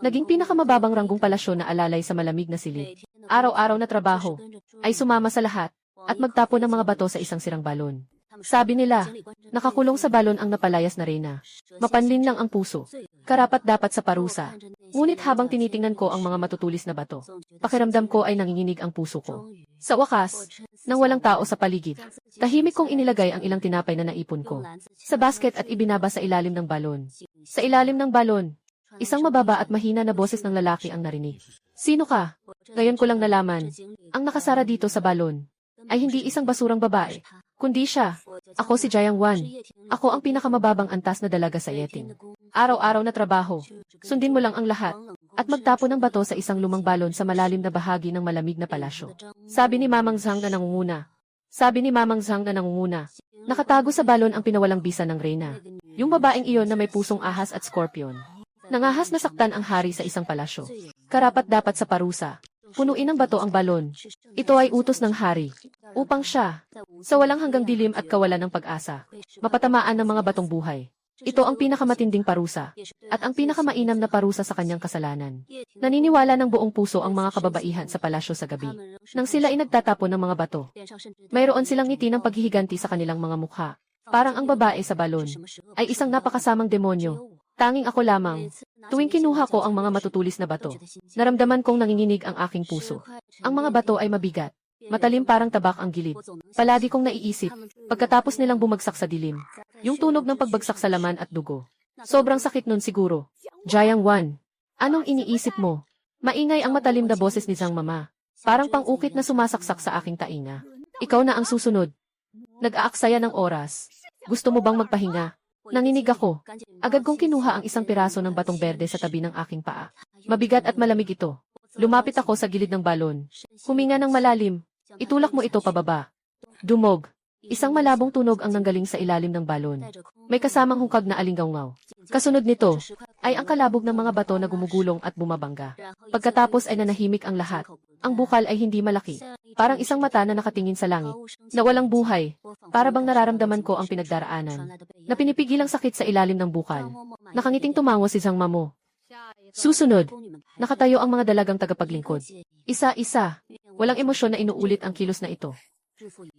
Naging pinakamababang ranggong palasyo na alalay sa malamig na silid. Araw-araw na trabaho ay sumama sa lahat at magtapon ng mga bato sa isang sirang balon. Sabi nila, nakakulong sa balon ang napalayas na reyna. Mapanlin lang ang puso. Karapat-dapat sa parusa. Ngunit habang tinitingnan ko ang mga matutulis na bato, pakiramdam ko ay nanginginig ang puso ko. Sa wakas, nang walang tao sa paligid, tahimik kong inilagay ang ilang tinapay na naipon ko sa basket at ibinaba sa ilalim ng balon. Sa ilalim ng balon, isang mababa at mahina na boses ng lalaki ang narinig. Sino ka? Ngayon ko lang nalaman, ang nakasara dito sa balon ay hindi isang basurang babae, kundi siya. Ako si Jiang Wan. Ako ang pinakamababang antas na dalaga sa Yeting. Araw-araw na trabaho. Sundin mo lang ang lahat at magtapon ng bato sa isang lumang balon sa malalim na bahagi ng malamig na palasyo. Sabi ni Mamang Zhang na nangunguna. Nakatago sa balon ang pinawalang bisa ng reyna. Yung babaeng iyon na may pusong ahas at scorpion. Nangahas na saktan ang hari sa isang palasyo. Karapat-dapat sa parusa. Punuin ng bato ang balon. Ito ay utos ng hari. Upang siya, sa walang hanggang dilim at kawalan ng pag-asa, mapatamaan ng mga batong buhay. Ito ang pinakamatinding parusa, at ang pinakamainam na parusa sa kanyang kasalanan. Naniniwala ng buong puso ang mga kababaihan sa palasyo sa gabi. Nang sila ay nagtatapon ng mga bato, mayroon silang ngiti ng paghihiganti sa kanilang mga mukha. Parang ang babae sa balon ay isang napakasamang demonyo. Tanging ako lamang. Tuwing kinuha ko ang mga matutulis na bato, naramdaman kong nanginginig ang aking puso. Ang mga bato ay mabigat. Matalim parang tabak ang gilid. Palagi kong naiisip, pagkatapos nilang bumagsak sa dilim, yung tunog ng pagbagsak sa laman at dugo. Sobrang sakit nun siguro. Jiang Wan, anong iniisip mo? Maingay ang matalim na boses ni Zhang Mama. Parang pang-ukit na sumasaksak sa aking tainga. Ikaw na ang susunod. Nag-aaksaya ng oras. Gusto mo bang magpahinga? Nanginig ako. Agad kong kinuha ang isang piraso ng batong berde sa tabi ng aking paa. Mabigat at malamig ito. Lumapit ako sa gilid ng balon. Huminga ng malalim. Itulak mo ito pababa. Dumog. Isang malabong tunog ang nanggaling sa ilalim ng balon. May kasamang hungkag na alinggawngaw. Kasunod nito ay ang kalabog ng mga bato na gumugulong at bumabangga. Pagkatapos ay nanahimik ang lahat. Ang bukal ay hindi malaki. Parang isang mata na nakatingin sa langit. Na walang buhay. Para bang nararamdaman ko ang pinagdaraanan. Na pinipigil ang sakit sa ilalim ng bukal. Nakangiting tumango si Zhang Mamo. Susunod, nakatayo ang mga dalagang tagapaglingkod. Isa-isa. Walang emosyon na inuulit ang kilos na ito.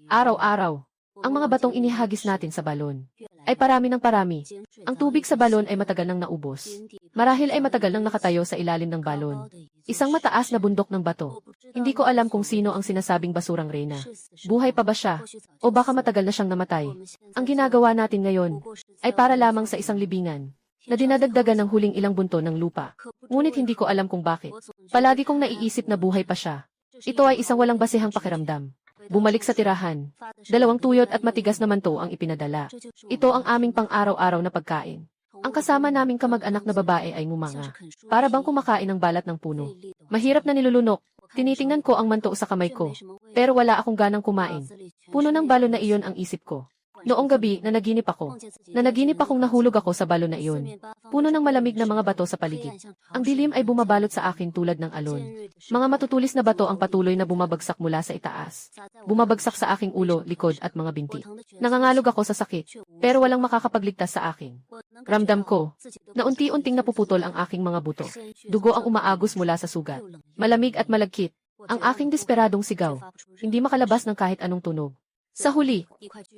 Araw-araw, ang mga batong inihagis natin sa balon ay parami ng parami. Ang tubig sa balon ay matagal nang naubos. Marahil ay matagal nang nakatayo sa ilalim ng balon. Isang mataas na bundok ng bato. Hindi ko alam kung sino ang sinasabing basurang reyna. Buhay pa ba siya? O baka matagal na siyang namatay? Ang ginagawa natin ngayon ay para lamang sa isang libingan na dinadagdagan ng huling ilang bunto ng lupa. Ngunit hindi ko alam kung bakit. Palagi kong naiisip na buhay pa siya. Ito ay isang walang basehang pakiramdam. Bumalik sa tirahan. 2 tuyot at matigas na manto ang ipinadala. Ito ang aming pang-araw-araw na pagkain. Ang kasama naming kamag-anak na babae ay ngumanga. Para bang kumakain ng balat ng puno. Mahirap na nilulunok. Tinitingnan ko ang manto sa kamay ko. Pero wala akong ganang kumain. Puno ng balon na iyon ang isip ko. Noong gabi, nanaginip ako. Nanaginip akong nahulog ako sa balon na iyon. Puno ng malamig na mga bato sa paligid. Ang dilim ay bumabalot sa akin tulad ng alon. Mga matutulis na bato ang patuloy na bumabagsak mula sa itaas. Bumabagsak sa aking ulo, likod at mga binti. Nangangalog ako sa sakit, pero walang makakapagligtas sa akin. Ramdam ko na unti-unting napuputol ang aking mga buto. Dugo ang umaagos mula sa sugat. Malamig at malagkit. Ang aking desperadong sigaw. Hindi makalabas ng kahit anong tunog. Sa huli,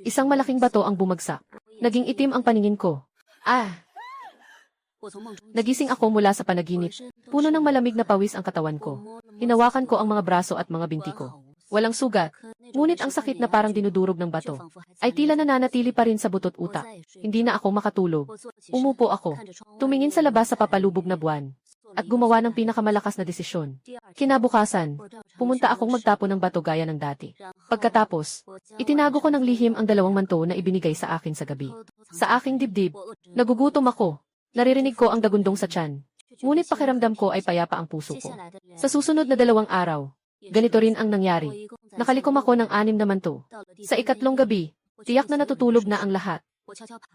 isang malaking bato ang bumagsak. Naging itim ang paningin ko. Nagising ako mula sa panaginip. Puno ng malamig na pawis ang katawan ko. Hinawakan ko ang mga braso at mga binti ko. Walang sugat. Ngunit ang sakit na parang dinudurog ng bato ay tila nananatili pa rin sa butot utak. Hindi na ako makatulog. Umupo ako. Tumingin sa labas sa papalubog na buwan. At gumawa ng pinakamalakas na desisyon. Kinabukasan, pumunta akong magtapon ng bato gaya ng dati. Pagkatapos, itinago ko ng lihim ang 2 manto na ibinigay sa akin sa gabi. Sa aking dibdib, nagugutom ako. Naririnig ko ang dagundong sa tiyan. Ngunit pakiramdam ko ay payapa ang puso ko. Sa susunod na 2 araw, ganito rin ang nangyari. Nakalikom ako ng 6 na manto. Sa ikatlong gabi, tiyak na natutulog na ang lahat.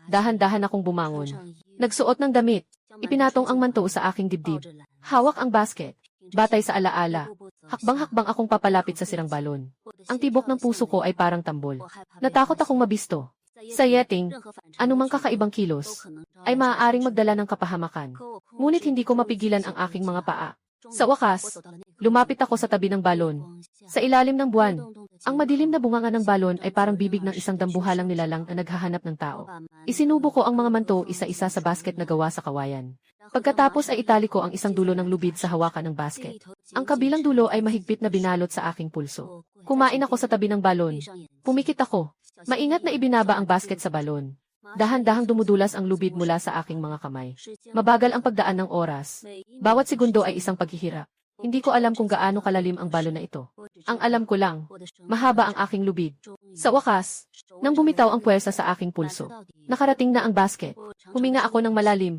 Dahan-dahan akong bumangon. Nagsuot ng damit. Ipinatong ang manto sa aking dibdib. Hawak ang basket. Batay sa alaala. Hakbang-hakbang akong papalapit sa sirang balon. Ang tibok ng puso ko ay parang tambol. Natakot akong mabisto. Sa yetting, anumang kakaibang kilos, ay maaaring magdala ng kapahamakan. Ngunit hindi ko mapigilan ang aking mga paa. Sa wakas, lumapit ako sa tabi ng balon. Sa ilalim ng buwan, ang madilim na bunganga ng balon ay parang bibig ng isang dambuhalang nilalang na naghahanap ng tao. Isinubo ko ang mga manto isa-isa sa basket na gawa sa kawayan. Pagkatapos ay itali ko ang isang dulo ng lubid sa hawakan ng basket. Ang kabilang dulo ay mahigpit na binalot sa aking pulso. Kumain ako sa tabi ng balon. Pumikit ako. Maingat na ibinaba ang basket sa balon. Dahan-dahang dumudulas ang lubid mula sa aking mga kamay. Mabagal ang pagdaan ng oras. Bawat segundo ay isang paghihirap. Hindi ko alam kung gaano kalalim ang balon na ito. Ang alam ko lang, mahaba ang aking lubid. Sa wakas, nang bumitaw ang puwersa sa aking pulso, nakarating na ang basket. Huminga ako ng malalim.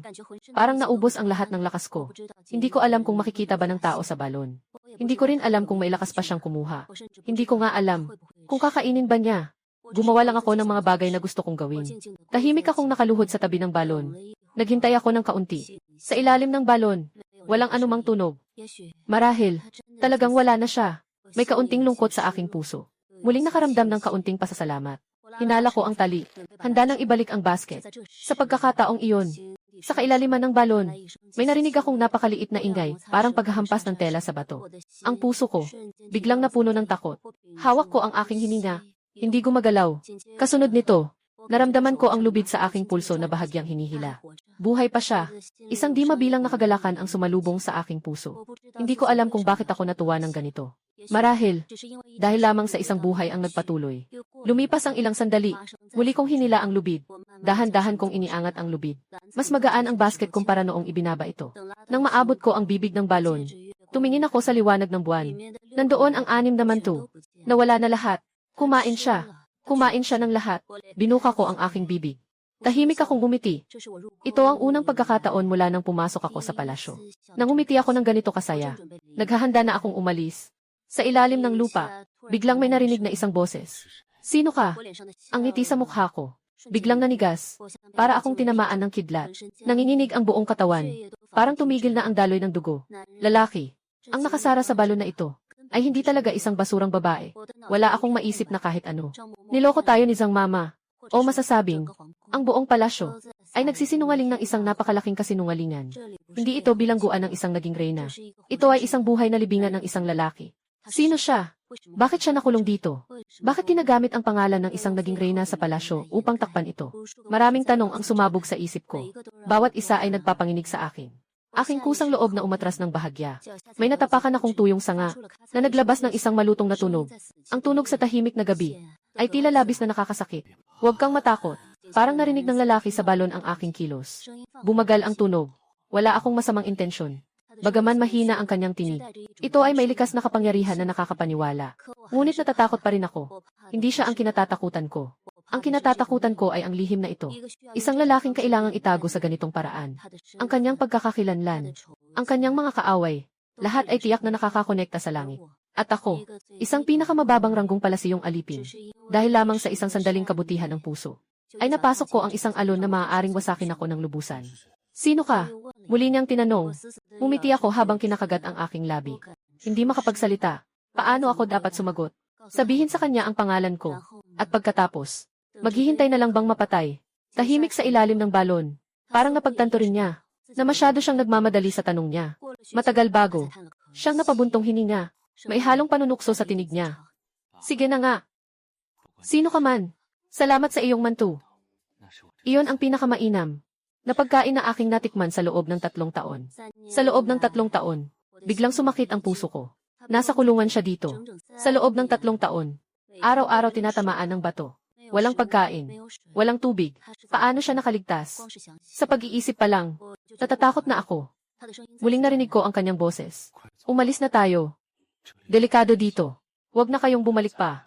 Parang naubos ang lahat ng lakas ko. Hindi ko alam kung makikita ba ng tao sa balon. Hindi ko rin alam kung may lakas pa siyang kumuha. Hindi ko nga alam kung kakainin ba niya. Gumawa lang ako ng mga bagay na gusto kong gawin. Tahimik akong nakaluhod sa tabi ng balon. Naghintay ako ng kaunti. Sa ilalim ng balon, walang anumang tunog. Marahil, talagang wala na siya. May kaunting lungkot sa aking puso. Muling nakaramdam ng kaunting pasasalamat. Hinala ko ang tali. Handa nang ibalik ang basket. Sa pagkakataong iyon, sa kailaliman ng balon, may narinig akong napakaliit na ingay, parang paghahampas ng tela sa bato. Ang puso ko, biglang napuno ng takot. Hawak ko ang aking hininga. Hindi gumagalaw. Kasunod nito, naramdaman ko ang lubid sa aking pulso na bahagyang hinihila. Buhay pa siya. Isang di mabilang na kagalakan ang sumalubong sa aking puso. Hindi ko alam kung bakit ako natuwa ng ganito. Marahil, dahil lamang sa isang buhay ang nagpatuloy. Lumipas ang ilang sandali, muli kong hinila ang lubid. Dahan-dahan kong iniangat ang lubid. Mas magaan ang basket kumpara noong ibinaba ito. Nang maabot ko ang bibig ng balon, tumingin ako sa liwanag ng buwan. Nandoon ang 6 na manto. Nawala na lahat. Kumain siya. Kumain siya ng lahat. Binuka ko ang aking bibig. Tahimik akong ngumiti. Ito ang unang pagkakataon mula nang pumasok ako sa palasyo. Nangumiti ako ng ganito kasaya. Naghahanda na akong umalis. Sa ilalim ng lupa, biglang may narinig na isang boses. Sino ka? Ang ngiti sa mukha ko. Biglang nanigas. Para akong tinamaan ng kidlat. Nanginginig ang buong katawan. Parang tumigil na ang daloy ng dugo. Lalaki. Ang nakasara sa balon na ito ay hindi talaga isang basurang babae. Wala akong maisip na kahit ano. Niloko tayo ni Zhang Mama. O masasabing, ang buong palasyo ay nagsisinungaling ng isang napakalaking kasinungalingan. Hindi ito bilangguan ng isang naging reyna. Ito ay isang buhay na libingan ng isang lalaki. Sino siya? Bakit siya nakulong dito? Bakit ginagamit ang pangalan ng isang naging reyna sa palasyo upang takpan ito? Maraming tanong ang sumabog sa isip ko. Bawat isa ay nagpapanginig sa akin. Aking kusang loob na umatras ng bahagya. May natapakan akong tuyong sanga na naglabas ng isang malutong na tunog. Ang tunog sa tahimik na gabi ay tila labis na nakakasakit. Huwag kang matakot. Parang narinig ng lalaki sa balon ang aking kilos. Bumagal ang tunog. Wala akong masamang intensyon. Bagaman mahina ang kanyang tinig. Ito ay may likas na kapangyarihan na nakakapaniwala. Ngunit natatakot pa rin ako. Hindi siya ang kinatatakutan ko. Ang kinatatakutan ko ay ang lihim na ito. Isang lalaking kailangang itago sa ganitong paraan. Ang kanyang pagkakakilanlan. Ang kanyang mga kaaway. Lahat ay tiyak na nakakakonekta sa langit. At ako, isang pinakamababang ranggong palasiyong alipin. Dahil lamang sa isang sandaling kabutihan ng puso, ay napasok ko ang isang alon na maaaring wasakin ako ng lubusan. Sino ka? Muli niyang tinanong. Umiti ako habang kinakagat ang aking labi. Hindi makapagsalita. Paano ako dapat sumagot? Sabihin sa kanya ang pangalan ko. At pagkatapos, maghihintay na lang bang mapatay? Tahimik sa ilalim ng balon. Parang napagtanto rin niya na masyado siyang nagmamadali sa tanong niya. Matagal bago. Siyang napabuntong hininga. May halong panunukso sa tinig niya. Sige na nga. Sino ka man? Salamat sa iyong manto. Iyon ang pinakamainam na pagkain na aking natikman sa loob ng 3 taon. Sa loob ng 3 taon, biglang sumakit ang puso ko. Nasa kulungan siya dito. Sa loob ng 3 taon, araw-araw tinatamaan ng bato. Walang pagkain. Walang tubig. Paano siya nakaligtas? Sa pag-iisip pa lang, natatakot na ako. Muling narinig ko ang kanyang boses. Umalis na tayo. Delikado dito. Huwag na kayong bumalik pa.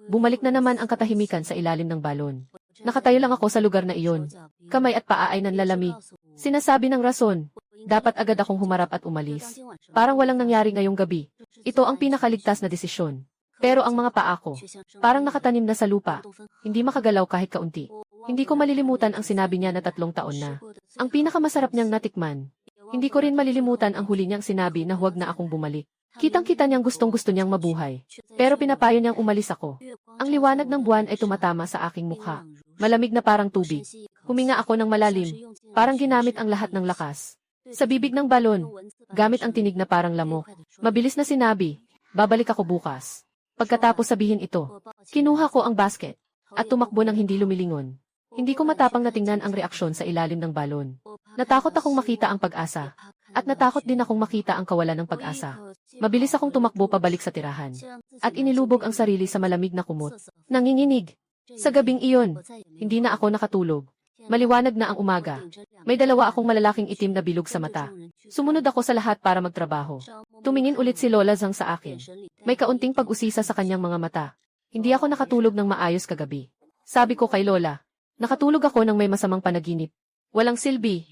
Bumalik na naman ang katahimikan sa ilalim ng balon. Nakatayo lang ako sa lugar na iyon. Kamay at paa ay nanlalamig. Sinasabi ng rason. Dapat agad akong humarap at umalis. Parang walang nangyari ngayong gabi. Ito ang pinakaligtas na desisyon. Pero ang mga paa ko, parang nakatanim na sa lupa. Hindi makagalaw kahit kaunti. Hindi ko malilimutan ang sinabi niya na 3 taon na. Ang pinakamasarap niyang natikman. Hindi ko rin malilimutan ang huli niyang sinabi na huwag na akong bumalik. Kitang-kita niyang gustong-gusto niyang mabuhay. Pero pinapayo niyang umalis ako. Ang liwanag ng buwan ay tumatama sa aking mukha. Malamig na parang tubig. Huminga ako ng malalim. Parang ginamit ang lahat ng lakas. Sa bibig ng balon, gamit ang tinig na parang lamok. Mabilis na sinabi, babalik ako bukas. Pagkatapos sabihin ito, kinuha ko ang basket at tumakbo ng hindi lumilingon. Hindi ko matapang na tingnan ang reaksyon sa ilalim ng balon. Natakot akong makita ang pag-asa. At natakot din akong makita ang kawalan ng pag-asa. Mabilis akong tumakbo pabalik sa tirahan. At inilubog ang sarili sa malamig na kumot. Nanginginig. Sa gabing iyon, hindi na ako nakatulog. Maliwanag na ang umaga. May dalawa akong malalaking itim na bilog sa mata. Sumunod ako sa lahat para magtrabaho. Tumingin ulit si Lola Zhang sa akin. May kaunting pag-usisa sa kanyang mga mata. Hindi ako nakatulog ng maayos kagabi. Sabi ko kay Lola, nakatulog ako ng may masamang panaginip. Walang silbi.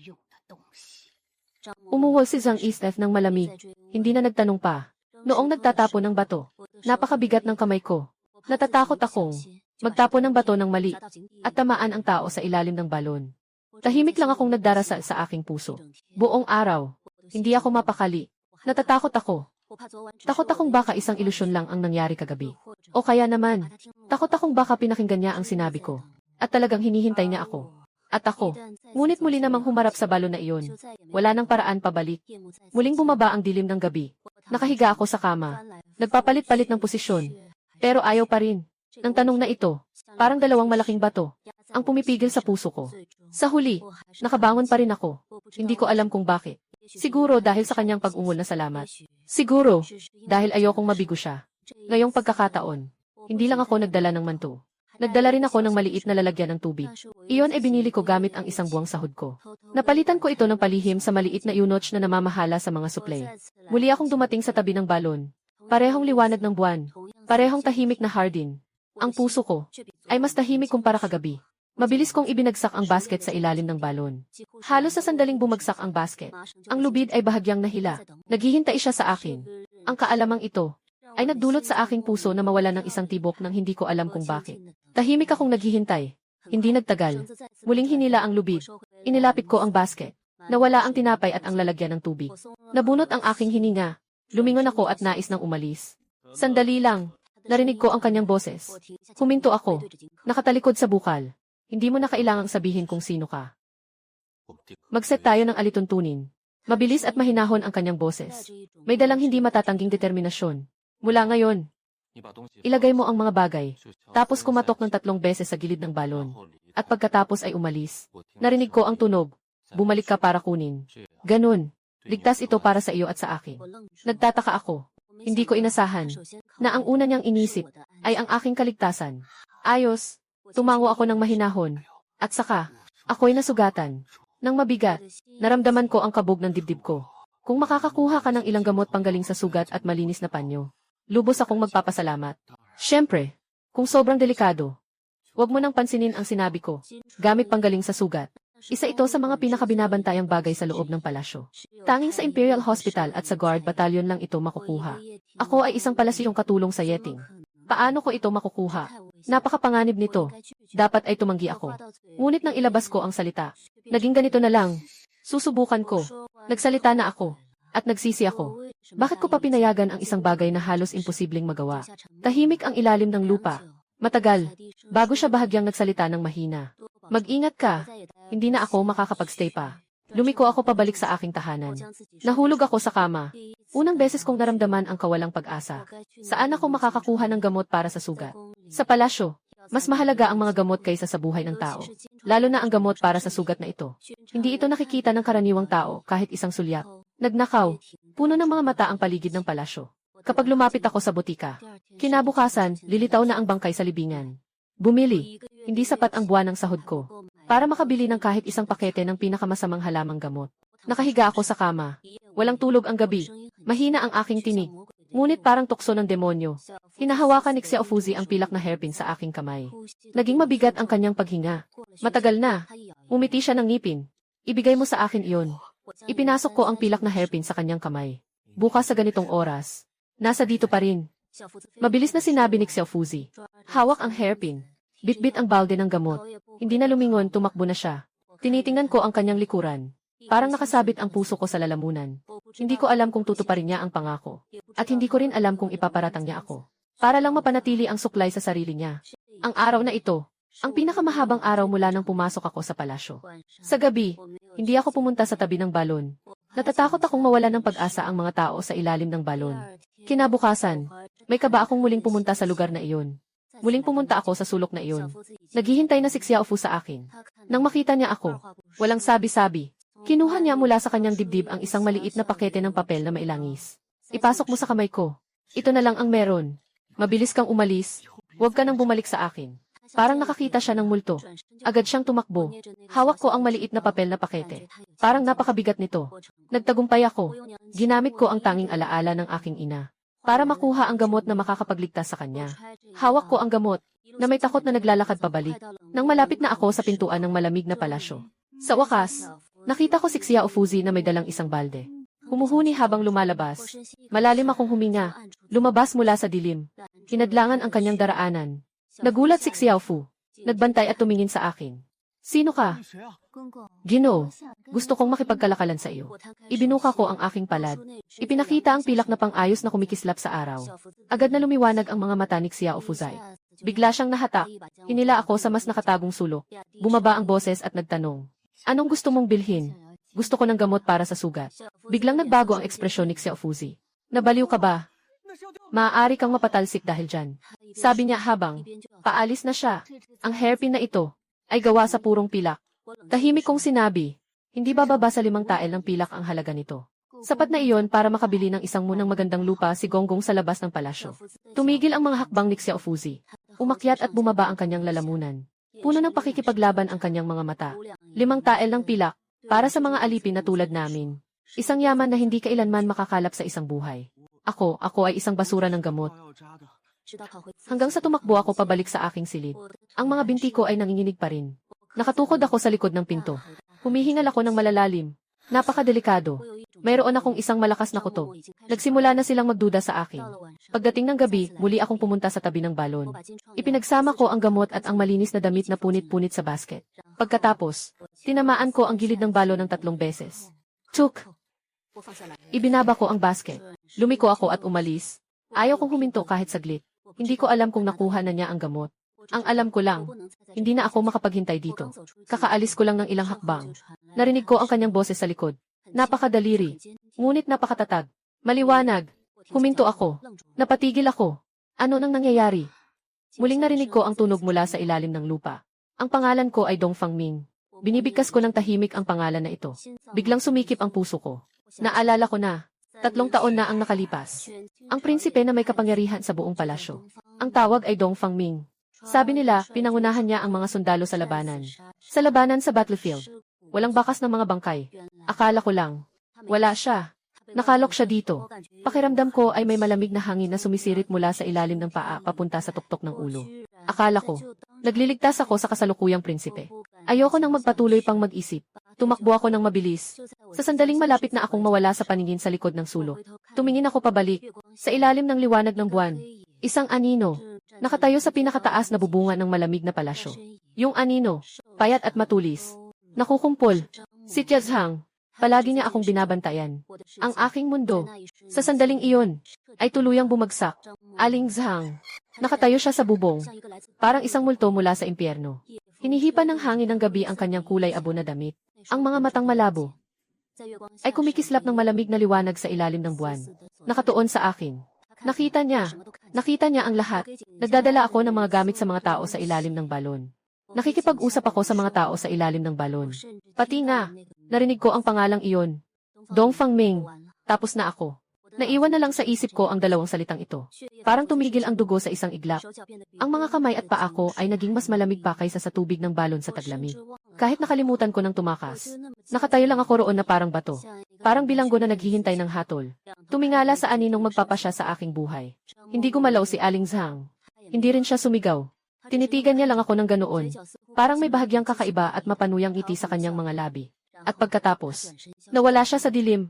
Umuwol si Zhang Istef ng malamig. Hindi na nagtanong pa. Noong nagtatapo ng bato, napakabigat ng kamay ko. Natatakot akong magtapo ng bato ng mali at tamaan ang tao sa ilalim ng balon. Tahimik lang akong nagdarasal sa aking puso. Buong araw, hindi ako mapakali. Natatakot ako. Takot akong baka isang ilusyon lang ang nangyari kagabi. O kaya naman, takot akong baka pinakinggan niya ang sinabi ko. At talagang hinihintay niya ako. At ako, ngunit muli namang humarap sa balon na iyon. Wala nang paraan pabalik. Muling bumaba ang dilim ng gabi. Nakahiga ako sa kama. Nagpapalit-palit ng posisyon. Pero ayaw pa rin. Nang tanong na ito, parang dalawang malaking bato, ang pumipigil sa puso ko. Sa huli, nakabangon pa rin ako. Hindi ko alam kung bakit. Siguro dahil sa kanyang pag-ungol na salamat. Siguro, dahil ayokong mabigo siya. Ngayong pagkakataon, hindi lang ako nagdala ng manto. Nagdala rin ako ng maliit na lalagyan ng tubig. Iyon ay binili ko gamit ang isang buwang sahod ko. Napalitan ko ito ng palihim sa maliit na unoch na namamahala sa mga suplay. Muli akong dumating sa tabi ng balon. Parehong liwanag ng buwan. Parehong tahimik na hardin. Ang puso ko ay mas tahimik kumpara kagabi. Mabilis kong ibinagsak ang basket sa ilalim ng balon. Halos sa sandaling bumagsak ang basket. Ang lubid ay bahagyang nahila. Naghihintay siya sa akin. Ang kaalamang ito ay nagdulot sa aking puso na mawala ng isang tibok nang hindi ko alam kung bakit. Tahimik akong naghihintay. Hindi nagtagal. Muling hinila ang lubid. Inilapit ko ang basket. Nawala ang tinapay at ang lalagyan ng tubig. Nabunot ang aking hininga. Lumingon ako at nais nang umalis. Sandali lang. Narinig ko ang kanyang boses. Huminto ako. Nakatalikod sa bukal. Hindi mo na kailangang sabihin kung sino ka. Mag-set tayo ng alituntunin. Mabilis at mahinahon ang kanyang boses. May dalang hindi matatangging determinasyon. Mula ngayon, ilagay mo ang mga bagay. Tapos kumatok ng 3 beses sa gilid ng balon. At pagkatapos ay umalis. Narinig ko ang tunog. Bumalik ka para kunin. Ganun. Ligtas ito para sa iyo at sa akin. Nagtataka ako. Hindi ko inasahan na ang una niyang inisip ay ang aking kaligtasan. Ayos. Tumango ako ng mahinahon. At saka, ako'y nasugatan. Nang mabigat, naramdaman ko ang kabog ng dibdib ko. Kung makakakuha ka ng ilang gamot panggaling sa sugat at malinis na panyo, lubos akong magpapasalamat. Siyempre, kung sobrang delikado, huwag mo nang pansinin ang sinabi ko. Gamit panggaling sa sugat. Isa ito sa mga pinakabinabantayang bagay sa loob ng palasyo. Tanging sa Imperial Hospital at sa Guard Battalion lang ito makukuha. Ako ay isang palasyong katulong sa Yeting. Paano ko ito makukuha? Napakapanganib nito. Dapat ay tumanggi ako. Ngunit nang ilabas ko ang salita, naging ganito na lang. Susubukan ko. Nagsalita na ako. At nagsisi ako. Bakit ko pa pinayagan ang isang bagay na halos imposibleng magawa? Tahimik ang ilalim ng lupa. Matagal. Bago siya bahagyang nagsalita ng mahina. Mag-ingat ka. Hindi na ako makakapag-stay pa. Lumiko ako pabalik sa aking tahanan. Nahulog ako sa kama. Unang beses kong naramdaman ang kawalang pag-asa. Saan ako makakakuha ng gamot para sa sugat? Sa palasyo, mas mahalaga ang mga gamot kaysa sa buhay ng tao. Lalo na ang gamot para sa sugat na ito. Hindi ito nakikita ng karaniwang tao kahit isang sulyap. Nagnakaw. Puno ng mga mata ang paligid ng palasyo. Kapag lumapit ako sa butika, kinabukasan, lilitaw na ang bangkay sa libingan. Bumili. Hindi sapat ang buwan ng sahod ko para makabili ng kahit isang pakete ng pinakamasamang halamang gamot. Nakahiga ako sa kama. Walang tulog ang gabi. Mahina ang aking tinig. Ngunit parang tukso ng demonyo. Hinahawakan ni Xiaofuzi ang pilak na hairpin sa aking kamay. Naging mabigat ang kanyang paghinga. Matagal na. Umiti siya ng ngipin. Ibigay mo sa akin iyon. Ipinasok ko ang pilak na hairpin sa kanyang kamay. Bukas sa ganitong oras. Nasa dito pa rin. Mabilis na sinabi ni Xiaofuzi. Hawak ang hairpin. Bitbit ang balde ng gamot. Hindi na lumingon, tumakbo na siya. Tinitingnan ko ang kanyang likuran. Parang nakasabit ang puso ko sa lalamunan. Hindi ko alam kung tutuparin niya ang pangako. At hindi ko rin alam kung ipaparatang niya ako. Para lang mapanatili ang suklay sa sarili niya. Ang araw na ito, Ang pinakamahabang araw mula nang pumasok ako sa palasyo. Sa gabi, hindi ako pumunta sa tabi ng balon. Natatakot akong mawala ng pag-asa ang mga tao sa ilalim ng balon. Kinabukasan, may kaba akong muling pumunta sa lugar na iyon. Muling pumunta ako sa sulok na iyon. Naghihintay na si Xiaofu sa akin. Nang makita niya ako, walang sabi-sabi, kinuha niya mula sa kanyang dibdib ang isang maliit na pakete ng papel na mailangis. Ipasok mo sa kamay ko. Ito na lang ang meron. Mabilis kang umalis. Huwag ka nang bumalik sa akin. Parang nakakita siya ng multo. Agad siyang tumakbo. Hawak ko ang maliit na papel na pakete. Parang napakabigat nito. Nagtagumpay ako. Ginamit ko ang tanging alaala ng aking ina para makuha ang gamot na makakapagligtas sa kanya. Hawak ko ang gamot na may takot na naglalakad pabalik. Nang malapit na ako sa pintuan ng malamig na palasyo. Sa wakas, nakita ko si Xiaofu na may dalang isang balde. Humuhuni habang lumalabas. Malalim akong huminga. Lumabas mula sa dilim. Hinadlangan ang kanyang daraanan. Nagulat si Xiaofu. Nagbantay at tumingin sa akin. Sino ka? Ginoo, gusto kong makipagkalakalan sa iyo. Ibinuka ko ang aking palad. Ipinakita ang pilak na pang-ayos na kumikislap sa araw. Agad na lumiwanag ang mga mata ni Xiaofu. Bigla siyang nahatak. Hinila ako sa mas nakatagong sulok. Bumaba ang boses at nagtanong. Anong gusto mong bilhin? Gusto ko ng gamot para sa sugat. Biglang nagbago ang ekspresyon ni Xiaofu. Nabaliw ka ba? Maaari kang mapatalsik dahil dyan. Sabi niya habang paalis na siya. Ang hairpin na ito ay gawa sa purong pilak. Tahimik kong sinabi, hindi bababa sa 5 tael ng pilak ang halaga nito. Sapat na iyon para makabili ng isang munang magandang lupa si Gonggong sa labas ng palasyo. Tumigil ang mga hakbang ni Xiaofu. Umakyat at bumaba ang kanyang lalamunan. Puno ng pakikipaglaban ang kanyang mga mata. 5 tael ng pilak para sa mga alipin na tulad namin. Isang yaman na hindi kailanman makakalap sa isang buhay. Ako ay isang basura ng gamot. Hanggang sa tumakbo ako pabalik sa aking silid. Ang mga binti ko ay nanginginig pa rin. Nakatukod ako sa likod ng pinto. Humihingal ako ng malalalim. Napakadelikado. Mayroon akong isang malakas na kutob. Nagsimula na silang magduda sa akin. Pagdating ng gabi, muli akong pumunta sa tabi ng balon. Ipinagsama ko ang gamot at ang malinis na damit na punit-punit sa basket. Pagkatapos, tinamaan ko ang gilid ng balon ng 3 beses. Tsuk! Ibinaba ko ang basket. Lumiko ako at umalis. Ayaw kong huminto kahit saglit. Hindi ko alam kung nakuha na niya ang gamot. Ang alam ko lang, hindi na ako makapaghintay dito. Kakaalis ko lang ng ilang hakbang. Narinig ko ang kanyang boses sa likod. Napakadaliri. Ngunit napakatatag. Maliwanag. Huminto ako. Napatigil ako. Ano nang nangyayari? Muling narinig ko ang tunog mula sa ilalim ng lupa. Ang pangalan ko ay Dong Fangming. Binibigkas ko ng tahimik ang pangalan na ito. Biglang sumikip ang puso ko. Naalala ko na. 3 taon na ang nakalipas. Ang prinsipe na may kapangyarihan sa buong palasyo. Ang tawag ay Dong Fangming. Sabi nila, pinangunahan niya ang mga sundalo sa labanan. Sa labanan sa battlefield. Walang bakas ng mga bangkay. Akala ko lang. Wala siya. Nakalok siya dito. Pakiramdam ko ay may malamig na hangin na sumisirit mula sa ilalim ng paa papunta sa tuktok ng ulo. Akala ko, nagliligtas ako sa kasalukuyang prinsipe. Ayoko nang magpatuloy pang mag-isip. Tumakbo ako ng mabilis. Sa sandaling malapit na akong mawala sa paningin sa likod ng sulok. Tumingin ako pabalik. Sa ilalim ng liwanag ng buwan. Isang anino. Nakatayo sa pinakataas na bubungan ng malamig na palasyo. Yung anino, payat at matulis. Nakukumpol. Si Tiazhang. Palagi niya akong binabantayan. Ang aking mundo. Sa sandaling iyon, ay tuluyang bumagsak. Aling Zhang. Nakatayo siya sa bubong. Parang isang multo mula sa impyerno. Hinihipan ng hangin ng gabi ang kanyang kulay abo na damit. Ang mga matang malabo ay kumikislap ng malamig na liwanag sa ilalim ng buwan. Nakatuon sa akin. Nakita niya ang lahat. Nagdadala ako ng mga gamit sa mga tao sa ilalim ng balon. Nakikipag-usap ako sa mga tao sa ilalim ng balon. Pati nga, narinig ko ang pangalang iyon. Dong Fangming. Tapos na ako. Naiwan na lang sa isip ko ang 2 salitang ito. Parang tumigil ang dugo sa isang iglap. Ang mga kamay at paa ko ay naging mas malamig pa kaysa sa tubig ng balon sa taglamig. Kahit nakalimutan ko ng tumakas. Nakatayo lang ako roon na parang bato. Parang bilanggo na naghihintay ng hatol. Tumingala sa aninong magpapasya sa aking buhay. Hindi gumalaw si Aling Zhang. Hindi rin siya sumigaw. Tinitigan niya lang ako ng ganoon. Parang may bahagyang kakaiba at mapanuyang ngiti sa kanyang mga labi. At pagkatapos, nawala siya sa dilim.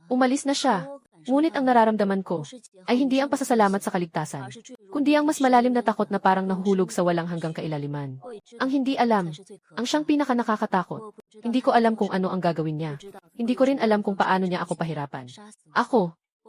Umalis na siya. Ngunit ang nararamdaman ko ay hindi ang pasasalamat sa kaligtasan, kundi ang mas malalim na takot na parang nahuhulog sa walang hanggang kailaliman. Ang hindi alam, ang siyang pinaka-nakakatakot. Hindi ko alam kung ano ang gagawin niya. Hindi ko rin alam kung paano niya ako pahirapan.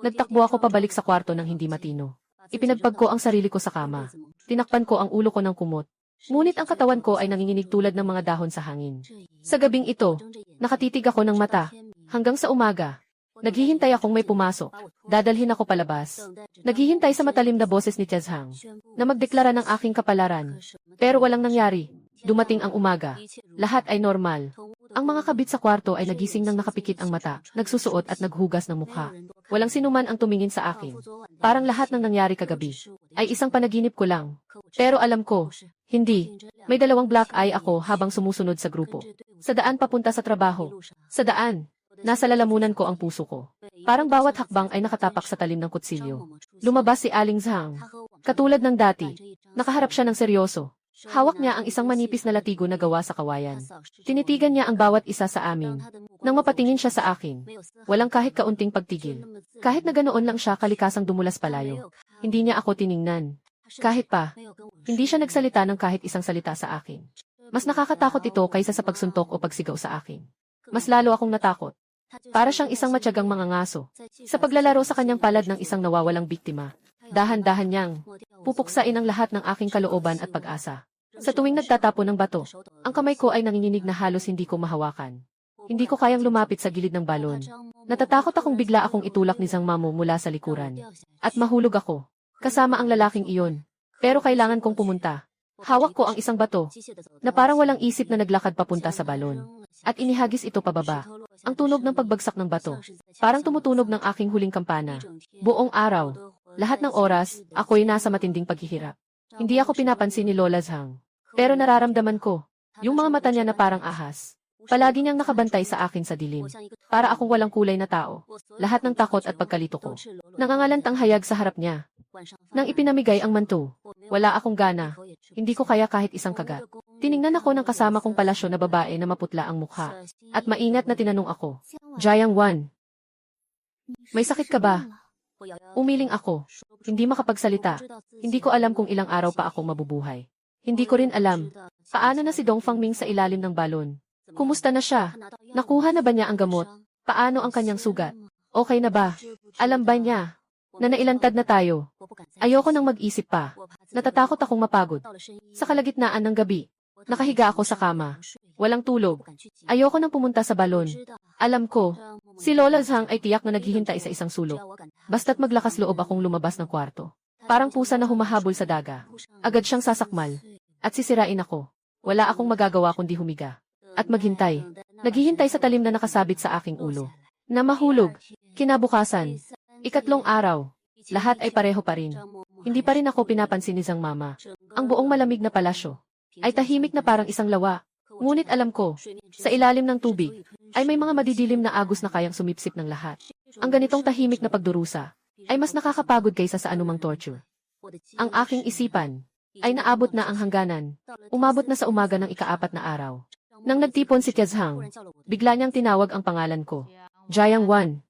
Nagtakbo ako pabalik sa kwarto ng hindi matino. Ipinagpag ko ang sarili ko sa kama. Tinakpan ko ang ulo ko ng kumot. Ngunit ang katawan ko ay nanginginig tulad ng mga dahon sa hangin. Sa gabing ito, nakatitig ako ng mata, hanggang sa umaga. Naghihintay akong may pumasok. Dadalhin ako palabas. Naghihintay sa matalim na boses ni Tiazhang na magdeklara ng aking kapalaran. Pero walang nangyari. Dumating ang umaga. Lahat ay normal. Ang mga kabit sa kwarto ay nagising ng nakapikit ang mata, nagsusuot at naghugas ng mukha. Walang sinuman ang tumingin sa akin. Parang lahat ng nangyari kagabi ay isang panaginip ko lang. Pero alam ko, hindi. May dalawang black eye ako habang sumusunod sa grupo. Sa daan papunta sa trabaho. Sa daan. Nasa lalamunan ko ang puso ko. Parang bawat hakbang ay nakatapak sa talim ng kutsilyo. Lumabas si Aling Zhang. Katulad ng dati, nakaharap siya ng seryoso. Hawak niya ang isang manipis na latigo na gawa sa kawayan. Tinitigan niya ang bawat isa sa amin. Nang mapatingin siya sa akin, walang kahit kaunting pagtigil. Kahit na ganoon lang siya kalikasang dumulas palayo. Hindi niya ako tiningnan. Kahit pa, hindi siya nagsalita ng kahit isang salita sa akin. Mas nakakatakot ito kaysa sa pagsuntok o pagsigaw sa akin. Mas lalo akong natakot. Para siyang isang matyagang mangangaso. Sa paglalaro sa kanyang palad ng isang nawawalang biktima. Dahan-dahan niyang pupuksain ang lahat ng aking kalooban at pag-asa. Sa tuwing nagtatapo ng bato, ang kamay ko ay nanginginig na halos hindi ko mahawakan. Hindi ko kayang lumapit sa gilid ng balon. Natatakot akong bigla akong itulak ni Zhang Mamu mula sa likuran. At mahulog ako. Kasama ang lalaking iyon. Pero kailangan kong pumunta. Hawak ko ang isang bato na parang walang isip na naglakad papunta sa balon. At inihagis ito pababa. Ang tunog ng pagbagsak ng bato. Parang tumutunog ng aking huling kampana. Buong araw, lahat ng oras, ako'y nasa matinding paghihirap. Hindi ako pinapansin ni Lola Zhang. Pero nararamdaman ko, yung mga mata niya na parang ahas. Palagi niyang nakabantay sa akin sa dilim. Para akong walang kulay na tao. Lahat ng takot at pagkalito ko. Nangangalantang hayag sa harap niya. Nang ipinamigay ang manto, wala akong gana. Hindi ko kaya kahit isang kagat. Tiningnan ako ng kasama kong palasyo na babae na maputla ang mukha. At maingat na tinanong ako, Jiang Wan, may sakit ka ba? Umiling ako. Hindi makapagsalita. Hindi ko alam kung ilang araw pa ako mabubuhay. Hindi ko rin alam. Paano na si Dong Fangming sa ilalim ng balon? Kumusta na siya? Nakuha na ba niya ang gamot? Paano ang kanyang sugat? Okay na ba? Alam ba niya na nailantad na tayo? Ayoko nang mag-isip pa. Natatakot akong mapagod. Sa kalagitnaan ng gabi, nakahiga ako sa kama. Walang tulog. Ayoko nang pumunta sa balon. Alam ko, si Lola Zhang ay tiyak na naghihintay sa isang sulok. Basta't maglakas loob akong lumabas ng kwarto. Parang pusa na humahabol sa daga. Agad siyang sasakmal. At sisirain ako. Wala akong magagawa kundi humiga. At maghintay. Naghihintay sa talim na nakasabit sa aking ulo. Na mahulog. Kinabukasan. Ikatlong araw. Lahat ay pareho pa rin. Hindi pa rin ako pinapansin ni Zhang Mama. Ang buong malamig na palasyo ay tahimik na parang isang lawa. Ngunit alam ko, sa ilalim ng tubig, ay may mga madidilim na agos na kayang sumipsip ng lahat. Ang ganitong tahimik na pagdurusa ay mas nakakapagod kaysa sa anumang torture. Ang aking isipan ay naabot na ang hangganan. Umabot na sa umaga ng ika-4 na araw. Nang nagtipon si Tiazhang, bigla niyang tinawag ang pangalan ko. Jiang Wan.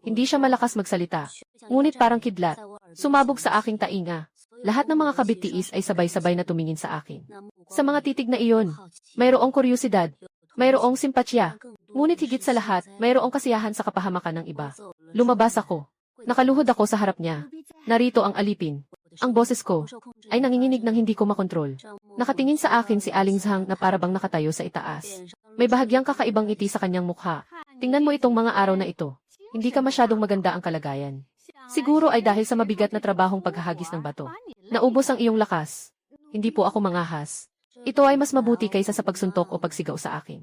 Hindi siya malakas magsalita, ngunit parang kidlat. Sumabog sa aking tainga. Lahat ng mga kabitiis ay sabay-sabay na tumingin sa akin. Sa mga titig na iyon, mayroong kuryosidad, mayroong simpatya, ngunit higit sa lahat, mayroong kasiyahan sa kapahamakan ng iba. Lumabas ako. Nakaluhod ako sa harap niya. Narito ang alipin. Ang boses ko ay nanginginig ng hindi ko makontrol. Nakatingin sa akin si Aling Zhang na parabang nakatayo sa itaas. May bahagyang kakaibang ngiti sa kanyang mukha. Tingnan mo itong mga araw na ito. Hindi ka masyadong maganda ang kalagayan. Siguro ay dahil sa mabigat na trabahong paghahagis ng bato. Naubos ang iyong lakas. Hindi po ako mangahas. Ito ay mas mabuti kaysa sa pagsuntok o pagsigaw sa akin.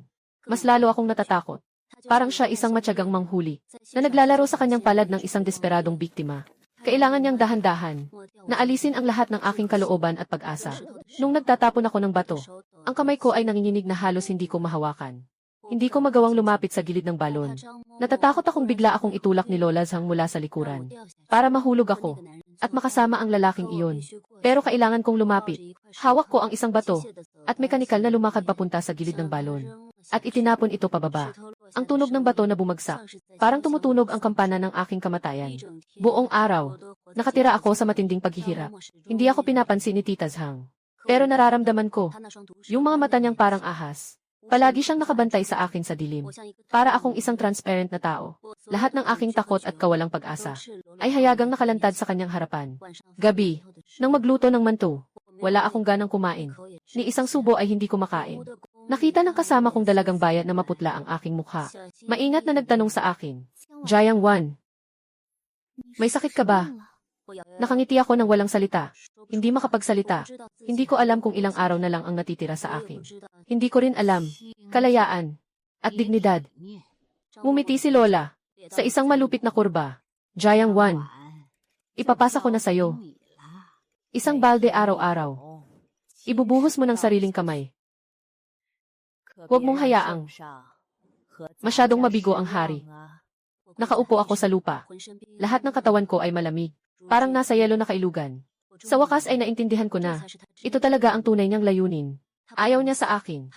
Mas lalo akong natatakot. Parang siya isang matyagang manghuli na naglalaro sa kanyang palad ng isang desperadong biktima. Kailangan niyang dahan-dahan na alisin ang lahat ng aking kalooban at pag-asa. Nung nagtatapon ako ng bato, ang kamay ko ay nanginginig na halos hindi ko mahawakan. Hindi ko magawang lumapit sa gilid ng balon. Natatakot akong bigla akong itulak ni Lola Zhang mula sa likuran. Para mahulog ako at makasama ang lalaking iyon. Pero kailangan kong lumapit. Hawak ko ang isang bato at mekanikal na lumakad papunta sa gilid ng balon. At itinapon ito pababa. Ang tunog ng bato na bumagsak. Parang tumutunog ang kampana ng aking kamatayan. Buong araw, nakatira ako sa matinding paghihirap. Hindi ako pinapansin ni Tita Zhang. Pero nararamdaman ko, yung mga mata niyang parang ahas. Palagi siyang nakabantay sa akin sa dilim. Para akong isang transparent na tao. Lahat ng aking takot at kawalang pag-asa ay hayagang nakalantad sa kanyang harapan. Gabi, nang magluto ng manto, wala akong ganang kumain. Ni isang subo ay hindi ko makain. Nakita ng kasama kong dalagang bayat na maputla ang aking mukha. Maingat na nagtanong sa akin. Jiang Wan, may sakit ka ba? Nakangiti ako ng walang salita. Hindi makapagsalita. Hindi ko alam kung ilang araw na lang ang natitira sa akin. Hindi ko rin alam. Kalayaan. At dignidad. Ngumiti si Lola. Sa isang malupit na kurba. Jiang Wan, ipapasa ko na sayo. Isang balde araw-araw. Ibubuhos mo ng sariling kamay. Huwag mong hayaang. Masyadong mabigo ang hari. Nakaupo ako sa lupa. Lahat ng katawan ko ay malamig. Parang nasa yelo na kailugan. Sa wakas ay naintindihan ko na. Ito talaga ang tunay niyang layunin. Ayaw niya sa akin.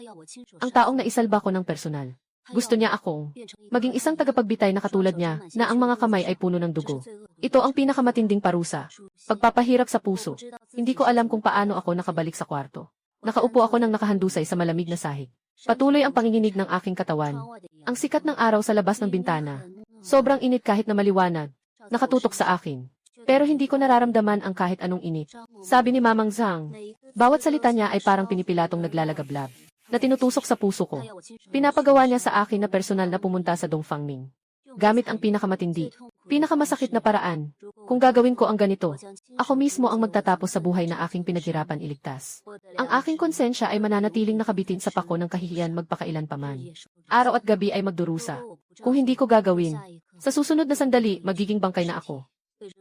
Ang taong naisalba ko ng personal. Gusto niya akong maging isang tagapagbitay na katulad niya na ang mga kamay ay puno ng dugo. Ito ang pinakamatinding parusa. Pagpapahirap sa puso. Hindi ko alam kung paano ako nakabalik sa kwarto. Nakaupo ako ng nakahandusay sa malamig na sahig. Patuloy ang panginginig ng aking katawan. Ang sikat ng araw sa labas ng bintana. Sobrang init kahit na maliwanag. Nakatutok sa akin. Pero hindi ko nararamdaman ang kahit anong init. Sabi ni Mamang Zhang, bawat salita niya ay parang pinipilatong naglalagablab, na tinutusok sa puso ko. Pinapagawa niya sa akin na personal na pumunta sa Dongfangming. Gamit ang pinakamatindi, pinakamasakit na paraan. Kung gagawin ko ang ganito, ako mismo ang magtatapos sa buhay na aking pinaghirapan iligtas. Ang aking konsensya ay mananatiling nakabitin sa pako ng kahihiyan magpakailan paman. Araw at gabi ay magdurusa. Kung hindi ko gagawin, sa susunod na sandali magiging bangkay na ako.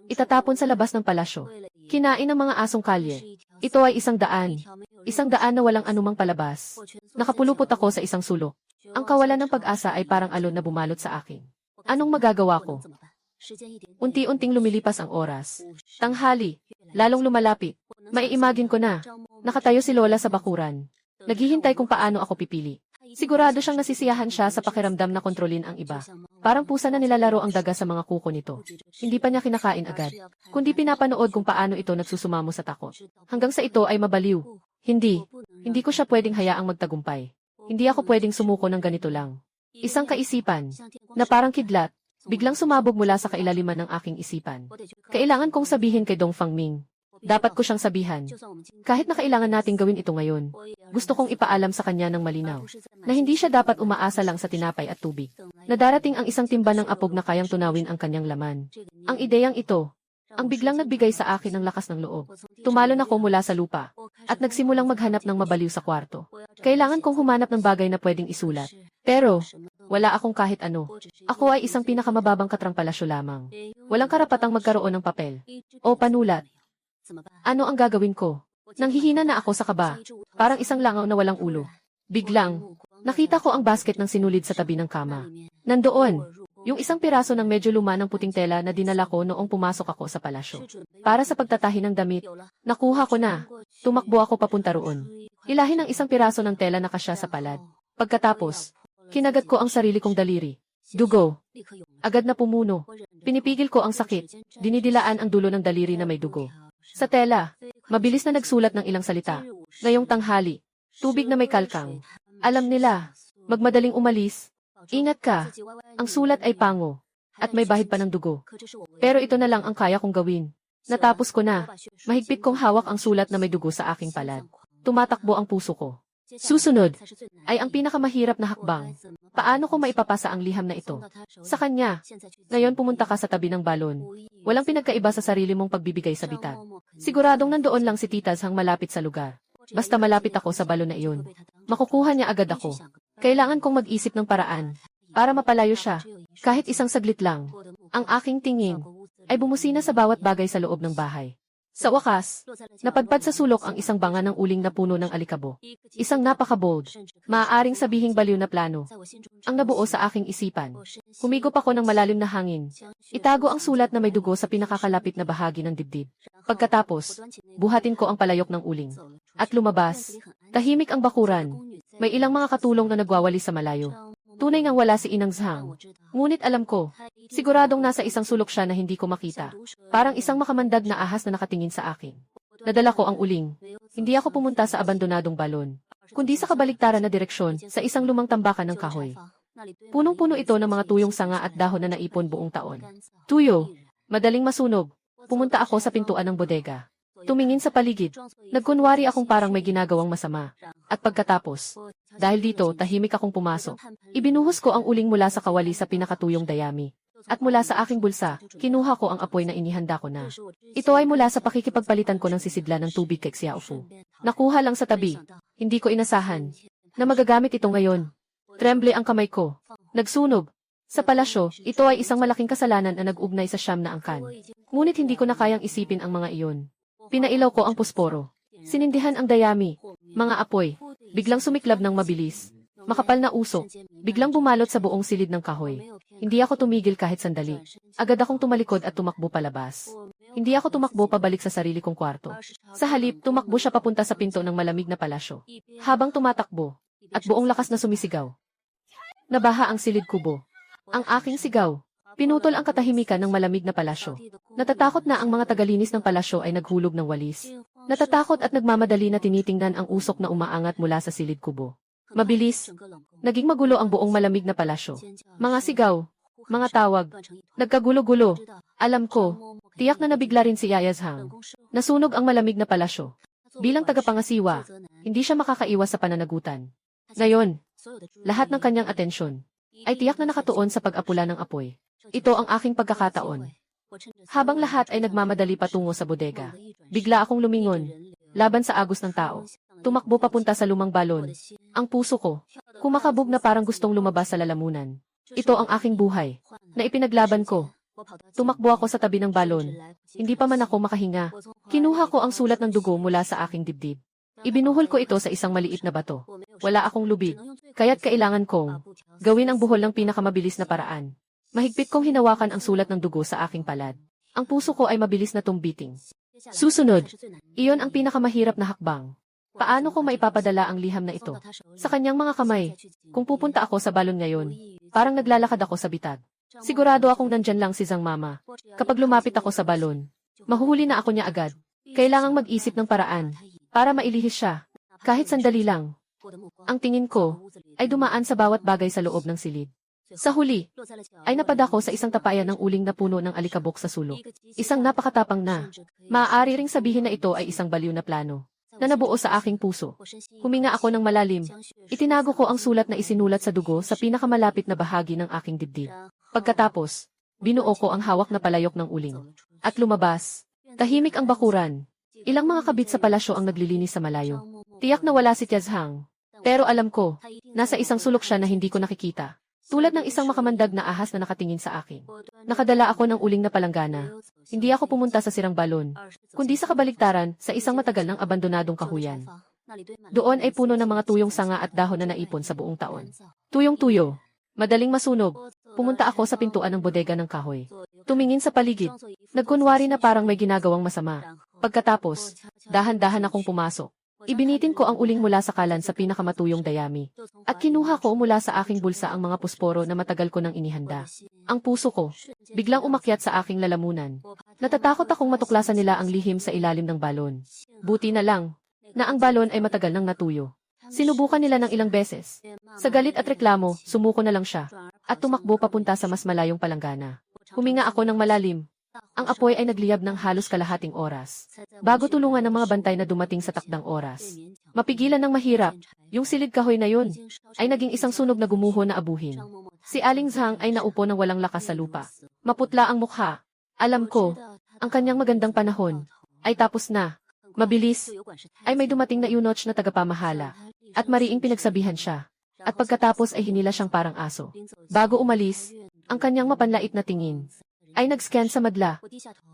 Itatapon sa labas ng palasyo. Kinain ng mga asong kalye. Ito ay isang daan. Isang daan na walang anumang palabas. Nakapulupot ako sa isang sulok. Ang kawalan ng pag-asa ay parang alon na bumalot sa akin. Anong magagawa ko? Unti-unting lumilipas ang oras. Tanghali. Lalong lumalapit. Maiimagine ko na. Nakatayo si Lola sa bakuran. Naghihintay kung paano ako pipili. Sigurado siyang nasisiyahan siya sa pakiramdam na kontrolin ang iba. Parang pusa na nilalaro ang daga sa mga kuko nito. Hindi pa niya kinakain agad, kundi pinapanood kung paano ito nagsusumamo sa takot. Hanggang sa ito ay mabaliw. Hindi ko siya pwedeng hayaang magtagumpay. Hindi ako pwedeng sumuko ng ganito lang. Isang kaisipan, na parang kidlat, biglang sumabog mula sa kailaliman ng aking isipan. Kailangan kong sabihin kay Dongfangming. Dapat ko siyang sabihan. Kahit na kailangan nating gawin ito ngayon, gusto kong ipaalam sa kanya ng malinaw, na hindi siya dapat umaasa lang sa tinapay at tubig, na darating ang isang timba ng apog na kayang tunawin ang kanyang laman. Ang ideyang ito, ang biglang nagbigay sa akin ng lakas ng loob. Tumalon ako mula sa lupa, at nagsimulang maghanap ng mabaliw sa kwarto. Kailangan kong humanap ng bagay na pwedeng isulat. Pero, wala akong kahit ano. Ako ay isang pinakamababang katrang palasyo lamang. Walang karapatang magkaroon ng papel o panulat. Ano ang gagawin ko? Nanghihina na ako sa kaba, parang isang langaw na walang ulo. Biglang, nakita ko ang basket ng sinulid sa tabi ng kama. Nandoon, yung isang piraso ng medyo luma ng puting tela na dinala ko noong pumasok ako sa palasyo. Para sa pagtatahi ng damit, nakuha ko na. Tumakbo ako papunta roon. Hilahin ang isang piraso ng tela na kasya sa palad. Pagkatapos, kinagat ko ang sarili kong daliri. Dugo. Agad na pumuno. Pinipigil ko ang sakit. Dinidilaan ang dulo ng daliri na may dugo. Sa tela, mabilis na nagsulat ng ilang salita. Ngayong tanghali, tubig na may kalkang. Alam nila, magmadaling umalis. Ingat ka, ang sulat ay pango, at may bahid pa ng dugo. Pero ito na lang ang kaya kong gawin. Natapos ko na, mahigpit kong hawak ang sulat na may dugo sa aking palad. Tumatakbo ang puso ko. Susunod, ay ang pinakamahirap na hakbang. Paano ko maipapasa ang liham na ito? Sa kanya. Ngayon pumunta ka sa tabi ng balon. Walang pinagkaiba sa sarili mong pagbibigay sa bitag. Siguradong nandoon lang si Tita Zhang malapit sa lugar. Basta malapit ako sa balon na iyon, makukuha niya agad ako. Kailangan kong mag-isip ng paraan para mapalayo siya. Kahit isang saglit lang, ang aking tingin ay bumusina sa bawat bagay sa loob ng bahay. Sa wakas, napadpad sa sulok ang isang banga ng uling na puno ng alikabo. Isang napaka-bold, maaaring sabihing baliw na plano, ang nabuo sa aking isipan. Humigop ako ng malalim na hangin. Itago ang sulat na may dugo sa pinakakalapit na bahagi ng dibdib. Pagkatapos, buhatin ko ang palayok ng uling. At lumabas, tahimik ang bakuran. May ilang mga katulong na nagwawali sa malayo. Tunay ngang wala si Inang Zhang. Ngunit alam ko, siguradong nasa isang sulok siya na hindi ko makita. Parang isang makamandag na ahas na nakatingin sa akin. Nadala ko ang uling. Hindi ako pumunta sa abandonadong balon, kundi sa kabaligtaran na direksyon sa isang lumang tambakan ng kahoy. Punong-puno ito ng mga tuyong sanga at dahon na naipon buong taon. Tuyo, madaling masunog. Pumunta ako sa pintuan ng bodega. Tumingin sa paligid. Nagkunwari akong parang may ginagawang masama. At pagkatapos, dahil dito, tahimik akong pumasok. Ibinuhos ko ang uling mula sa kawali sa pinakatuyong dayami. At mula sa aking bulsa, kinuha ko ang apoy na inihanda ko na. Ito ay mula sa pakikipagpalitan ko ng sisidla ng tubig kay Xiaofu. Nakuha lang sa tabi. Hindi ko inasahan na magagamit ito ngayon. Tremble ang kamay ko. Nagsunog. Sa palasyo, ito ay isang malaking kasalanan na nag-ugnay sa siyam na angkan. Ngunit hindi ko na kayang isipin ang mga iyon. Pinailaw ko ang pusporo. Sinindihan ang dayami. Mga apoy. Biglang sumiklab ng mabilis. Makapal na usok. Biglang bumalot sa buong silid ng kahoy. Hindi ako tumigil kahit sandali. Agad akong tumalikod at tumakbo palabas. Hindi ako tumakbo pabalik sa sarili kong kwarto. Sa halip, tumakbo siya papunta sa pinto ng malamig na palasyo. Habang tumatakbo, at buong lakas na sumisigaw. Nabaha ang silid kubo. Ang aking sigaw. Pinutol ang katahimikan ng malamig na palasyo. Natatakot na ang mga tagalinis ng palasyo ay naghulog ng walis. Natatakot at nagmamadali na tinitingnan ang usok na umaangat mula sa silid kubo. Mabilis. Naging magulo ang buong malamig na palasyo. Mga sigaw. Mga tawag. Nagkagulo-gulo. Alam ko. Tiyak na nabigla rin si Yayazhang. Nasunog ang malamig na palasyo. Bilang tagapangasiwa, hindi siya makakaiwas sa pananagutan. Ngayon, lahat ng kanyang atensyon ay tiyak na nakatuon sa pag-apula ng apoy. Ito ang aking pagkakataon. Habang lahat ay nagmamadali patungo sa bodega, bigla akong lumingon, laban sa agos ng tao. Tumakbo papunta sa lumang balon. Ang puso ko, kumakabog na parang gustong lumabas sa lalamunan. Ito ang aking buhay, na ipinaglaban ko. Tumakbo ako sa tabi ng balon. Hindi pa man ako makahinga. Kinuha ko ang sulat ng dugo mula sa aking dibdib. Ibinuhol ko ito sa isang maliit na bato. Wala akong lubid, kaya't kailangan kong gawin ang buhol ng pinakamabilis na paraan. Mahigpit kong hinawakan ang sulat ng dugo sa aking palad. Ang puso ko ay mabilis na tumbiting. Susunod, iyon ang pinakamahirap na hakbang. Paano ko maipapadala ang liham na ito sa kanyang mga kamay? Kung pupunta ako sa balon ngayon, parang naglalakad ako sa bitag. Sigurado akong nandyan lang si Zhang Mama. Kapag lumapit ako sa balon, mahuhuli na ako niya agad. Kailangang mag-isip ng paraan para mailihis siya, kahit sandali lang. Ang tingin ko ay dumaan sa bawat bagay sa loob ng silid. Sa huli, ay napadako sa isang tapayan ng uling na puno ng alikabok sa sulok. Isang napakatapang na. Maaari ring sabihin na ito ay isang baliw na plano na nabuo sa aking puso. Huminga ako ng malalim. Itinago ko ang sulat na isinulat sa dugo sa pinakamalapit na bahagi ng aking dibdib. Pagkatapos, binuo ko ang hawak na palayok ng uling. At lumabas. Tahimik ang bakuran. Ilang mga kabit sa palasyo ang naglilinis sa malayo. Tiyak na wala si Tiazhang. Pero alam ko, nasa isang sulok siya na hindi ko nakikita. Tulad ng isang makamandag na ahas na nakatingin sa akin. Nakadala ako ng uling na palanggana. Hindi ako pumunta sa sirang balon, kundi sa kabaligtaran sa isang matagal ng abandonadong kahuyan. Doon ay puno ng mga tuyong sanga at dahon na naipon sa buong taon. Tuyong-tuyo. Madaling masunog. Pumunta ako sa pintuan ng bodega ng kahoy. Tumingin sa paligid. Nagkunwari na parang may ginagawang masama. Pagkatapos, dahan-dahan akong pumasok. Ibinitin ko ang uling mula sa kalan sa pinakamatuyong dayami. At kinuha ko mula sa aking bulsa ang mga pusporo na matagal ko nang inihanda. Ang puso ko, biglang umakyat sa aking lalamunan. Natatakot akong matuklasan nila ang lihim sa ilalim ng balon. Buti na lang, na ang balon ay matagal nang natuyo. Sinubukan nila ng ilang beses. Sa galit at reklamo, sumuko na lang siya. At tumakbo papunta sa mas malayong palanggana. Huminga ako ng malalim. Ang apoy ay nagliyab ng halos kalahating oras. Bago tulungan ng mga bantay na dumating sa takdang oras. Mapigilan ng mahirap, yung silid kahoy na yun, ay naging isang sunog na gumuho na abuhin. Si Aling Zhang ay naupo ng walang lakas sa lupa. Maputla ang mukha. Alam ko, ang kanyang magandang panahon, ay tapos na. Mabilis, ay may dumating na eunuch na tagapamahala. At mariing pinagsabihan siya. At pagkatapos ay hinila siyang parang aso. Bago umalis, ang kanyang mapanlait na tingin ay nag-scan sa madla.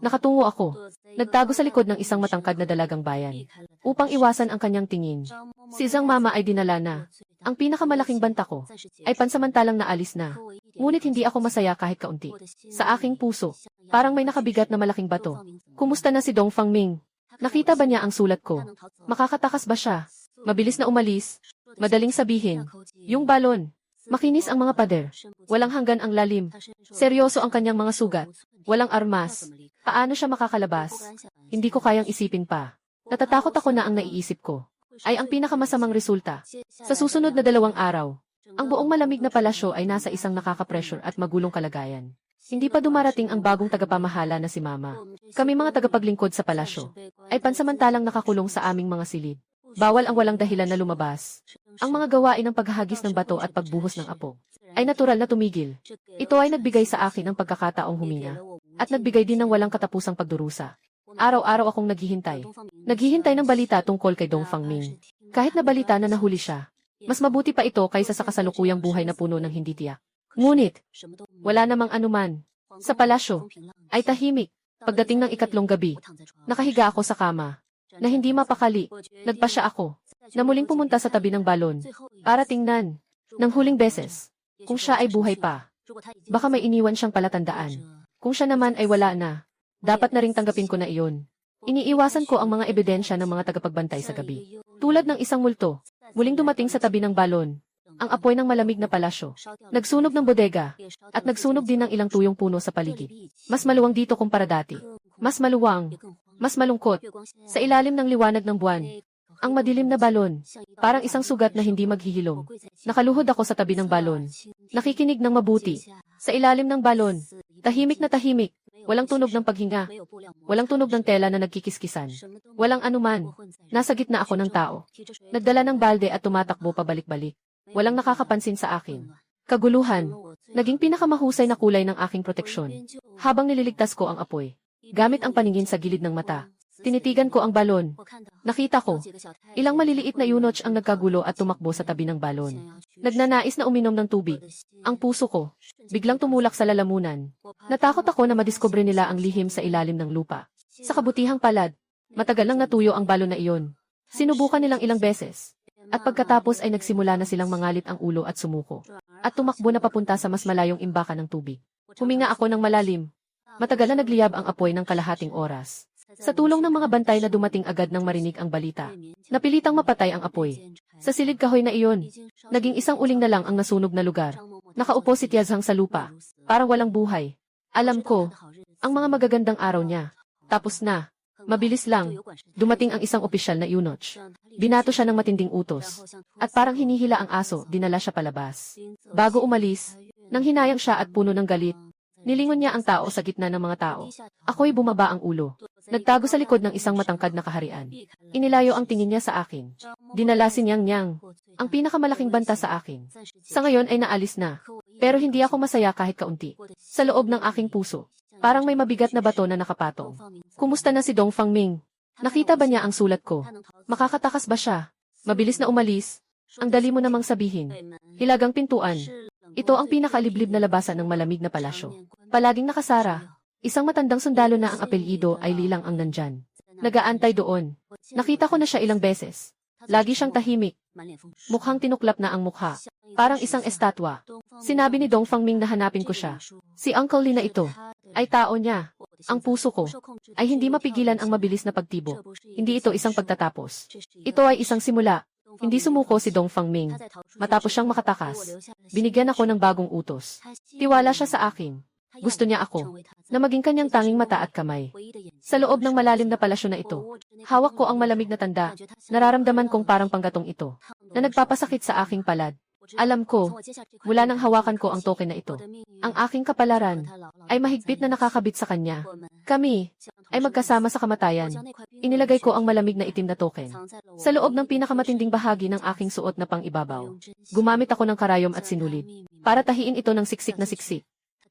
Nakatungo ako. Nagtago sa likod ng isang matangkad na dalagang bayan. Upang iwasan ang kanyang tingin. Si Zhang Mama ay dinala na. Ang pinakamalaking banta ko ay pansamantalang naalis na. Ngunit hindi ako masaya kahit kaunti. Sa aking puso, parang may nakabigat na malaking bato. Kumusta na si Dong Fangming? Nakita ba niya ang sulat ko? Makakatakas ba siya? Mabilis na umalis. Madaling sabihin. Yung balon. Makinis ang mga pader. Walang hanggan ang lalim. Seryoso ang kanyang mga sugat. Walang armas. Paano siya makakalabas? Hindi ko kayang isipin pa. Natatakot ako na ang naiisip ko ay ang pinakamasamang resulta. Sa susunod na 2 araw, ang buong malamig na palasyo ay nasa isang nakaka-pressure at magulong kalagayan. Hindi pa dumarating ang bagong tagapamahala na si Mama. Kami mga tagapaglingkod sa palasyo ay pansamantalang nakakulong sa aming mga silid. Bawal ang walang dahilan na lumabas. Ang mga gawain ng paghahagis ng bato at pagbuhos ng apo ay natural na tumigil. Ito ay nagbigay sa akin ng pagkakataong huminga at nagbigay din ng walang katapusang pagdurusa. Araw-araw akong naghihintay. Naghihintay ng balita tungkol kay Dong Fangming. Kahit na balita na nahuli siya, mas mabuti pa ito kaysa sa kasalukuyang buhay na puno ng hindi tiyak. Ngunit, wala namang anuman. Sa palasyo, ay tahimik. Pagdating ng ikatlong gabi, nakahiga ako sa kama, na hindi mapakali. Nagpasya ako, na muling pumunta sa tabi ng balon, para tingnan, ng huling beses, kung siya ay buhay pa. Baka may iniwan siyang palatandaan. Kung siya naman ay wala na, dapat na ring tanggapin ko na iyon. Iniiwasan ko ang mga ebidensya ng mga tagapagbantay sa gabi. Tulad ng isang multo, muling dumating sa tabi ng balon, ang apoy ng malamig na palasyo. Nagsunog ng bodega, at nagsunog din ng ilang tuyong puno sa paligid. Mas maluwang dito kumpara dati. Mas maluwang, mas malungkot. Sa ilalim ng liwanag ng buwan, ang madilim na balon, parang isang sugat na hindi maghihilom. Nakaluhod ako sa tabi ng balon. Nakikinig ng mabuti. Sa ilalim ng balon, tahimik na tahimik. Walang tunog ng paghinga. Walang tunog ng tela na nagkikiskisan. Walang anuman. Nasa gitna ako ng tao. Nagdala ng balde at tumatakbo pabalik-balik. Walang nakakapansin sa akin. Kaguluhan. Naging pinakamahusay na kulay ng aking proteksyon. Habang nililigtas ko ang apoy. Gamit ang paningin sa gilid ng mata. Tinitigan ko ang balon. Nakita ko. Ilang maliliit na yunoch ang nagkagulo at tumakbo sa tabi ng balon. Nagnanais na uminom ng tubig. Ang puso ko. Biglang tumulak sa lalamunan. Natakot ako na madiskubre nila ang lihim sa ilalim ng lupa. Sa kabutihang palad, matagal nang natuyo ang balon na iyon. Sinubukan nilang ilang beses. At pagkatapos ay nagsimula na silang mangalit ang ulo at sumuko. At tumakbo na papunta sa mas malayong imbakan ng tubig. Huminga ako ng malalim. Matagal na nagliyab ang apoy ng kalahating oras. Sa tulong ng mga bantay na dumating agad nang marinig ang balita, napilitang mapatay ang apoy. Sa silid kahoy na iyon, naging isang uling na lang ang nasunog na lugar. Nakaupo si Tiazhang sa lupa, parang walang buhay. Alam ko, ang mga magagandang araw niya. Tapos na. Mabilis lang, dumating ang isang opisyal na eunuch. Binato siya ng matinding utos. At parang hinihila ang aso, dinala siya palabas. Bago umalis, nang hinayang siya at puno ng galit, nilingon niya ang tao sa gitna ng mga tao. Ako'y bumaba ang ulo. Nagtago sa likod ng isang matangkad na kaharian. Inilayo ang tingin niya sa akin. Dinala si Nyang Nyang, ang pinakamalaking banta sa akin. Sa ngayon ay naalis na. Pero hindi ako masaya kahit kaunti. Sa loob ng aking puso, parang may mabigat na bato na nakapatong. Kumusta na si Dong Fangming? Nakita ba niya ang sulat ko? Makakatakas ba siya? Mabilis na umalis? Ang dali mo namang sabihin. Hilagang pintuan. Ito ang pinakaliblib na labasan ng malamig na palasyo. Palaging nakasara. Isang matandang sundalo na ang apelyido ay Lilang ang nandyan. Nagaantay doon. Nakita ko na siya ilang beses. Lagi siyang tahimik. Mukhang tinuklap na ang mukha. Parang isang estatwa. Sinabi ni Dong Fangming na hanapin ko siya. Si Uncle Lee na ito ay tao niya. Ang puso ko ay hindi mapigilan ang mabilis na pagtibok. Hindi ito isang pagtatapos. Ito ay isang simula. Hindi sumuko si Dong Fangming. Matapos siyang makatakas, binigyan ako ng bagong utos. Tiwala siya sa akin. Gusto niya ako, na maging kanyang tanging mata at kamay. Sa loob ng malalim na palasyo na ito, hawak ko ang malamig na tanda. Nararamdaman kong parang panggatong ito, na nagpapasakit sa aking palad. Alam ko, mula nang hawakan ko ang token na ito, ang aking kapalaran ay mahigpit na nakakabit sa kanya. Kami ay magkasama sa kamatayan. Inilagay ko ang malamig na itim na token sa loob ng pinakamatinding bahagi ng aking suot na pang-ibabaw. Gumamit ako ng karayom at sinulid para tahiin ito ng siksik na siksik.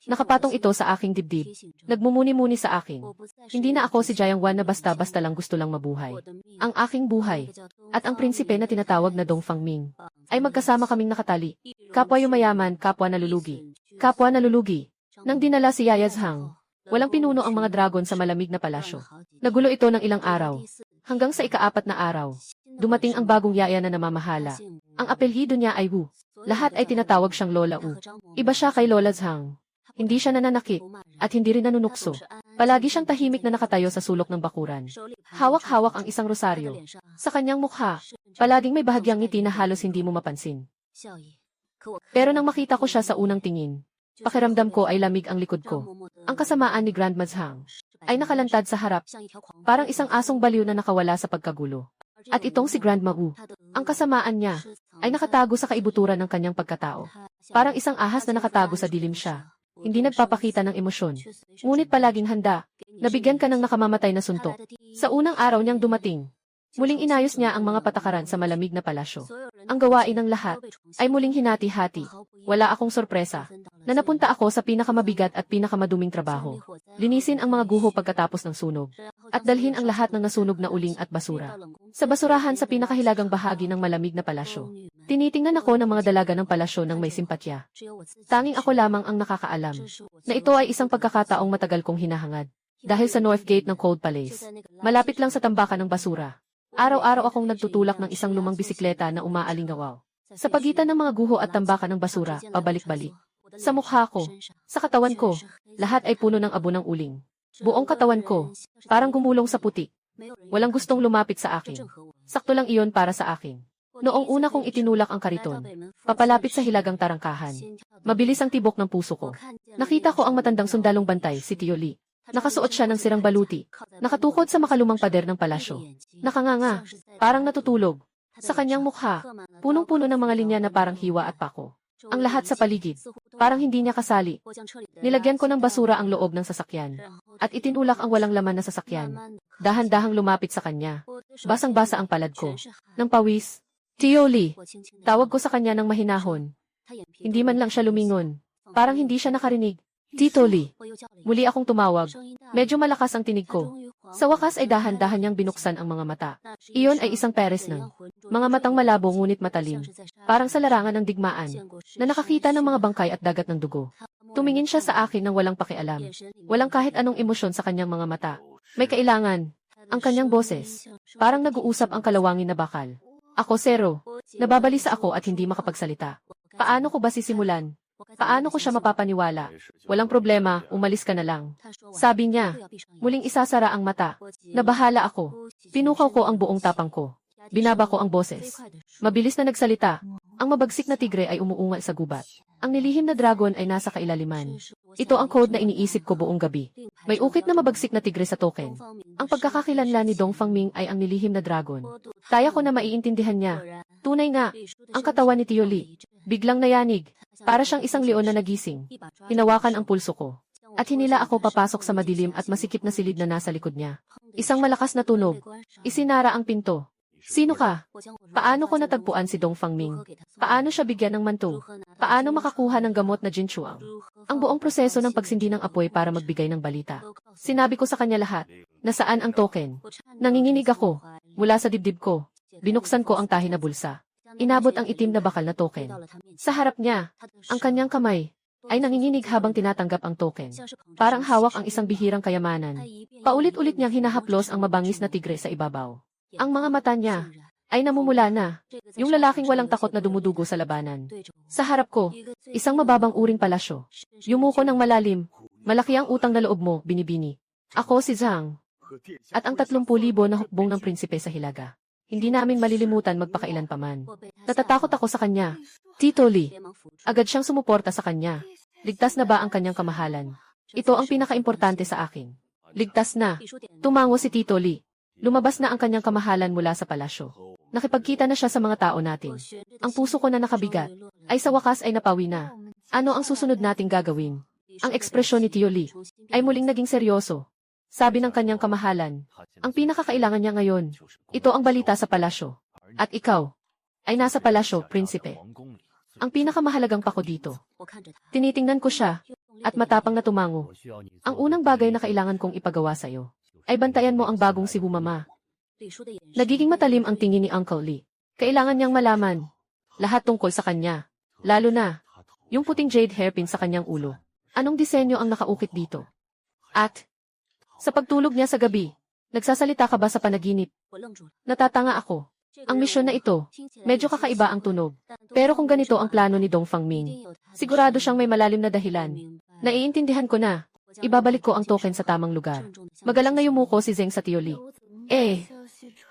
Nakapatong ito sa aking dibdib. Nagmumuni-muni sa akin. Hindi na ako si Jiang Wan na basta-basta lang gusto lang mabuhay. Ang aking buhay at ang prinsipe na tinatawag na Dong Fangming ay magkasama kaming nakatali. Kapwa yumayaman, kapwa nalulugi. Kapwa nalulugi. Nang dinala si Yaya Zhang, walang pinuno ang mga dragon sa malamig na palasyo. Nagulo ito ng ilang araw. Hanggang sa ika-4 na araw, dumating ang bagong yaya na namamahala. Ang apelyido niya ay Wu. Lahat ay tinatawag siyang Lola Wu. Iba siya kay Lola Zhang. Hindi siya nananakit, at hindi rin nanunukso. Palagi siyang tahimik na nakatayo sa sulok ng bakuran. Hawak-hawak ang isang rosaryo. Sa kanyang mukha, palaging may bahagyang ngiti na halos hindi mo mapansin. Pero nang makita ko siya sa unang tingin, pakiramdam ko ay lamig ang likod ko. Ang kasamaan ni Grandma Zhang ay nakalantad sa harap, parang isang asong baliw na nakawala sa pagkagulo. At itong si Grandma Wu, ang kasamaan niya, ay nakatago sa kaibuturan ng kanyang pagkatao. Parang isang ahas na nakatago sa dilim siya. Hindi nagpapakita ng emosyon. Ngunit palaging handa. Nabigyan ka ng nakamamatay na suntok. Sa unang araw niyang dumating, muling inayos niya ang mga patakaran sa malamig na palasyo. Ang gawain ng lahat ay muling hinati-hati. Wala akong sorpresa na napunta ako sa pinakamabigat at pinakamaduming trabaho. Linisin ang mga guho pagkatapos ng sunog at dalhin ang lahat ng nasunog na uling at basura sa basurahan sa pinakahilagang bahagi ng malamig na palasyo. Tinitingnan ako ng mga dalaga ng palasyo ng may simpatya. Tanging ako lamang ang nakakaalam na ito ay isang pagkakataong matagal kong hinahangad. Dahil sa North Gate ng Cold Palace, malapit lang sa tambakan ng basura, araw-araw akong nagtutulak ng isang lumang bisikleta na umaalingawaw. Sa pagitan ng mga guho at tambakan ng basura, pabalik-balik. Sa mukha ko, sa katawan ko, lahat ay puno ng abo ng uling. Buong katawan ko, parang gumulong sa putik. Walang gustong lumapit sa akin. Sakto lang iyon para sa akin. Noong una kong itinulak ang kariton, papalapit sa hilagang tarangkahan. Mabilis ang tibok ng puso ko. Nakita ko ang matandang sundalong bantay, si Tio Lee. Nakasuot siya ng sirang baluti, nakatukod sa makalumang pader ng palasyo. Nakanganga, parang natutulog. Sa kanyang mukha, punong-puno ng mga linya na parang hiwa at pako. Ang lahat sa paligid, parang hindi niya kasali. Nilagyan ko ng basura ang loob ng sasakyan, at itinulak ang walang laman na sasakyan. Dahan-dahang lumapit sa kanya. Basang-basa ang palad ko. Nang pawis, Tio Lee, tawag ko sa kanya ng mahinahon. Hindi man lang siya lumingon. Parang hindi siya nakarinig. Tito Lee, muli akong tumawag. Medyo malakas ang tinig ko. Sa wakas ay dahan-dahan niyang binuksan ang mga mata. Iyon ay isang peres ng mga matang malabo ngunit matalim. Parang sa larangan ng digmaan, na nakakita ng mga bangkay at dagat ng dugo. Tumingin siya sa akin ng walang pakialam. Walang kahit anong emosyon sa kanyang mga mata. May kailangan. Ang kanyang boses. Parang nag-uusap ang kalawangin na bakal. Ako, Zero. Nababalisa ako at hindi makapagsalita. Paano ko ba sisimulan? Paano ko siya mapapaniwala? Walang problema, umalis ka na lang. Sabi niya, muling isasara ang mata. Nabahala ako. Pinukaw ko ang buong tapang ko. Binaba ko ang boses. Mabilis na nagsalita. Ang mabagsik na tigre ay umuungal sa gubat. Ang nilihim na dragon ay nasa kailaliman. Ito ang code na iniisip ko buong gabi. May ukit na mabagsik na tigre sa token. Ang pagkakakilanlan ni Dong Fangming ay ang nilihim na dragon. Kaya ko na maiintindihan niya. Tunay nga, ang katawan ni Tio Lee. Biglang nayanig. Para siyang isang leon na nagising. Hinawakan ang pulso ko. At hinila ako papasok sa madilim at masikip na silid na nasa likod niya. Isang malakas na tunog. Isinara ang pinto. Sino ka? Paano ko natagpuan si Dong Fangming? Paano siya bigyan ng manto? Paano makakuha ng gamot na jinchuang? Ang buong proseso ng pagsindi ng apoy para magbigay ng balita. Sinabi ko sa kanya lahat. Nasaan ang token? Nanginginig ako. Mula sa dibdib ko. Binuksan ko ang tahi na bulsa. Inabot ang itim na bakal na token. Sa harap niya, ang kanyang kamay ay nanginginig habang tinatanggap ang token. Parang hawak ang isang bihirang kayamanan. Paulit-ulit niyang hinahaplos ang mabangis na tigre sa ibabaw. Ang mga mata niya ay namumula na. Yung lalaking walang takot na dumudugo sa labanan. Sa harap ko, isang mababang uring palasyo. Yumuko ng malalim. Malaki ang utang na loob mo, binibini. Ako si Zhang. At ang 30,000 na hukbong ng prinsipe sa Hilaga. Hindi namin malilimutan magpakailan paman. Natatakot ako sa kanya. Tito Lee. Agad siyang sumuporta sa kanya. Ligtas na ba ang kanyang kamahalan? Ito ang pinakaimportante sa akin. Ligtas na. Tumango si Tito Lee. Lumabas na ang kanyang kamahalan mula sa palasyo. Nakipagkita na siya sa mga tao natin. Ang puso ko na nakabigat, ay sa wakas ay napawi na. Ano ang susunod nating gagawin? Ang ekspresyon ni Tio Lee ay muling naging seryoso. Sabi ng kanyang kamahalan, ang pinakakailangan niya ngayon, ito ang balita sa palasyo. At ikaw, ay nasa palasyo, prinsipe. Ang pinakamahalagang pako dito. Tinitingnan ko siya, at matapang na tumango. Ang unang bagay na kailangan kong ipagawa sa'yo, ay bantayan mo ang bagong si Mama. Nagiging matalim ang tingin ni Uncle Lee. Kailangan niyang malaman, lahat tungkol sa kanya. Lalo na, yung puting jade hairpin sa kanyang ulo. Anong disenyo ang nakaukit dito? At, sa pagtulog niya sa gabi, nagsasalita ka ba sa panaginip? Natatanga ako. Ang misyon na ito, medyo kakaiba ang tunog. Pero kung ganito ang plano ni Dong Fangming, sigurado siyang may malalim na dahilan. Naiintindihan ko na. Ibabalik ko ang token sa tamang lugar. Magalang na yumuko si Zeng sa Tio Lee.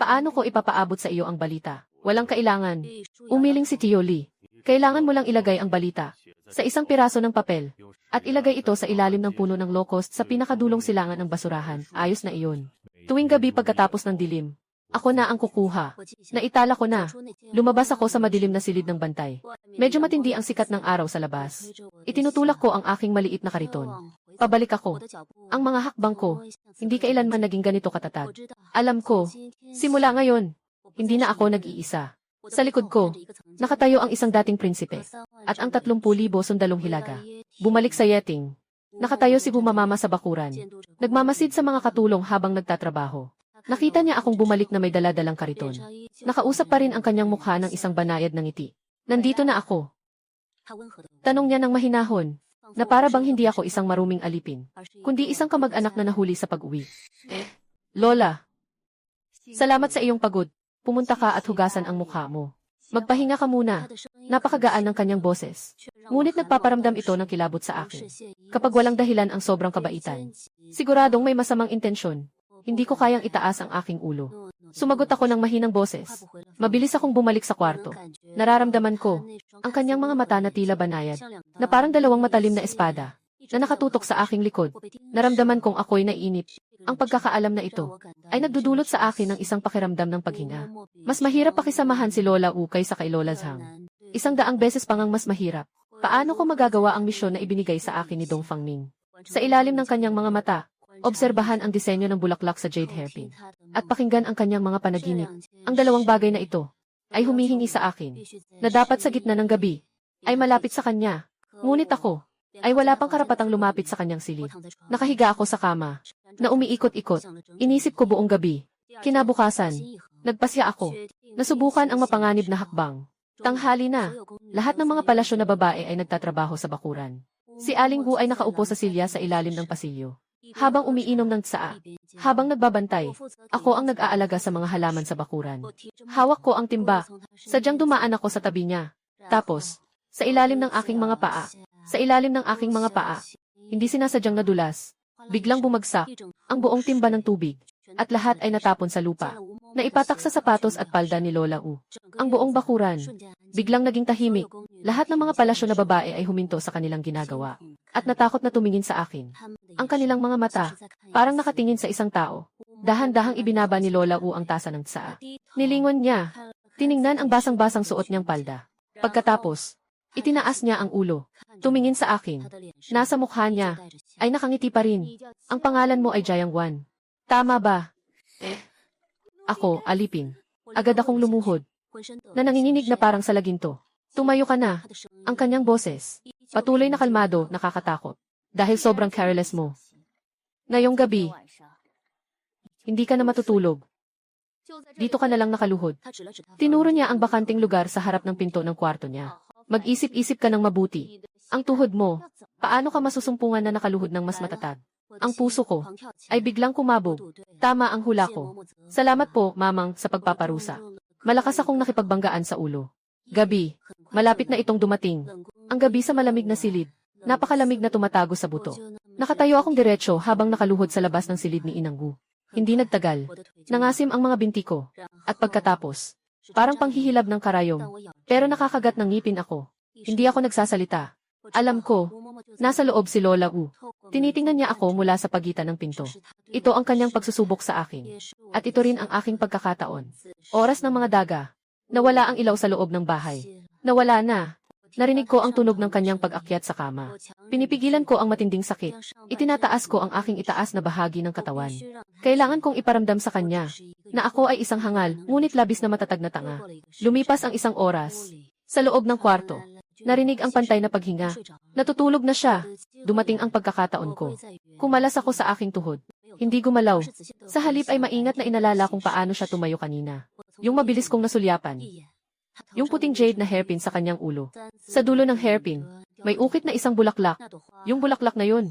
Paano ko ipapaabot sa iyo ang balita? Walang kailangan. Umiling si Tio Lee. Kailangan mo lang ilagay ang balita sa isang piraso ng papel at ilagay ito sa ilalim ng puno ng low-cost sa pinakadulong silangan ng basurahan. Ayos na iyon. Tuwing gabi pagkatapos ng dilim, Ako na ang kukuha. Naitala ko na. Lumabas ako sa madilim na silid ng bantay. Medyo matindi ang sikat ng araw sa labas. Itinutulak ko ang aking maliit na kariton. Pabalik ako. Ang mga hakbang ko, hindi kailanman naging ganito katatag. Alam ko, simula ngayon, hindi na ako nag-iisa. Sa likod ko, nakatayo ang isang dating prinsipe, at ang 30,000 sundalong hilaga. Bumalik sa yeting. Nakatayo si Bumamama sa bakuran. Nagmamasid sa mga katulong habang nagtatrabaho. Nakita niya akong bumalik na may dala-dalang kariton. Nakausap pa rin ang kanyang mukha ng isang banayad na ngiti. Nandito na ako. Tanong niya ng mahinahon, na para bang hindi ako isang maruming alipin, kundi isang kamag-anak na nahuli sa pag-uwi. Lola, salamat sa iyong pagod. Pumunta ka at hugasan ang mukha mo. Magpahinga ka muna. Napakagaan ng kanyang boses. Ngunit nagpaparamdam ito ng kilabot sa akin. Kapag walang dahilan ang sobrang kabaitan. Siguradong may masamang intensyon. Hindi ko kayang itaas ang aking ulo. Sumagot ako ng mahinang boses. Mabilis akong bumalik sa kwarto. Nararamdaman ko, ang kanyang mga mata na tila banayad, na parang dalawang matalim na espada, na nakatutok sa aking likod. Naramdaman kong ako'y naiinip. Ang pagkakaalam na ito, ay nagdudulot sa akin ng isang pakiramdam ng paghinga. Mas mahirap pakisamahan si Lola U kaysa kay Lola Zhang. 100 beses pang ang mas mahirap. Paano ko magagawa ang misyon na ibinigay sa akin ni Dong Fangming? Sa ilalim ng kanyang mga mata, obserbahan ang disenyo ng bulaklak sa jade hairpin. At pakinggan ang kanyang mga panaginip. Ang dalawang bagay na ito ay humihingi sa akin na dapat sa gitna ng gabi ay malapit sa kanya. Ngunit ako ay wala pang karapatang lumapit sa kanyang silid. Nakahiga ako sa kama na umiikot-ikot. Inisip ko buong gabi. Kinabukasan, nagpasya ako. Nasubukan ang mapanganib na hakbang. Tanghali na. Lahat ng mga palasyo na babae ay nagtatrabaho sa bakuran. Si Aling Gu ay nakaupo sa silya sa ilalim ng pasilyo. Habang umiinom ng tsaa, habang nagbabantay, ako ang nag-aalaga sa mga halaman sa bakuran. Hawak ko ang timba, sadyang dumaan ako sa tabi niya. Tapos, sa ilalim ng aking mga paa, hindi sinasadyang nadulas, biglang bumagsak, ang buong timba ng tubig, at lahat ay natapon sa lupa. Naipatak sa sapatos at palda ni Lola U. Ang buong bakuran, biglang naging tahimik. Lahat ng mga palasyo na babae ay huminto sa kanilang ginagawa, at natakot na tumingin sa akin. Ang kanilang mga mata, parang nakatingin sa isang tao. Dahan-dahang ibinaba ni Lola U ang tasa ng tsaa. Nilingon niya. Tiningnan ang basang-basang suot niyang palda. Pagkatapos, itinaas niya ang ulo. Tumingin sa akin. Nasa mukha niya ay nakangiti pa rin. Ang pangalan mo ay Jiang Wan. Tama ba? Ako, alipin. Agad akong lumuhod. Na nanginginig na parang sa laginto. Tumayo ka na. Ang kanyang boses. Patuloy na kalmado, nakakatakot. Dahil sobrang careless mo. Ngayong gabi, hindi ka na matutulog. Dito ka na lang nakaluhod. Tinuro niya ang bakanting lugar sa harap ng pinto ng kwarto niya. Mag-isip-isip ka ng mabuti. Ang tuhod mo, paano ka masusumpungan na nakaluhod ng mas matatag? Ang puso ko ay biglang kumabog. Tama ang hula ko. Salamat po, Mamang, sa pagpaparusa. Malakas akong nakipagbanggaan sa ulo. Gabi, malapit na itong dumating. Ang gabi sa malamig na silid. Napakalamig na tumatago sa buto. Nakatayo akong diretsyo habang nakaluhod sa labas ng silid ni Inang Gu. Hindi nagtagal. Nangasim ang mga binti ko. At pagkatapos, parang panghihilab ng karayom. Pero nakakagat ng ngipin ako. Hindi ako nagsasalita. Alam ko, nasa loob si Lola U. Tinitingnan niya ako mula sa pagitan ng pinto. Ito ang kanyang pagsusubok sa akin. At ito rin ang aking pagkakataon. Oras ng mga daga. Nawala ang ilaw sa loob ng bahay. Nawala na. Narinig ko ang tunog ng kanyang pag-akyat sa kama. Pinipigilan ko ang matinding sakit. Itinataas ko ang aking itaas na bahagi ng katawan. Kailangan kong iparamdam sa kanya na ako ay isang hangal, ngunit labis na matatag na tanga. Lumipas ang 1 oras. Sa loob ng kwarto, narinig ang pantay na paghinga. Natutulog na siya. Dumating ang pagkakataon ko. Kumalas ako sa aking tuhod. Hindi gumalaw. Sa halip ay maingat na inalala kung paano siya tumayo kanina. Yung mabilis kong nasulyapan. Yung puting jade na hairpin sa kanyang ulo. Sa dulo ng hairpin, may ukit na isang bulaklak. Yung bulaklak na yun,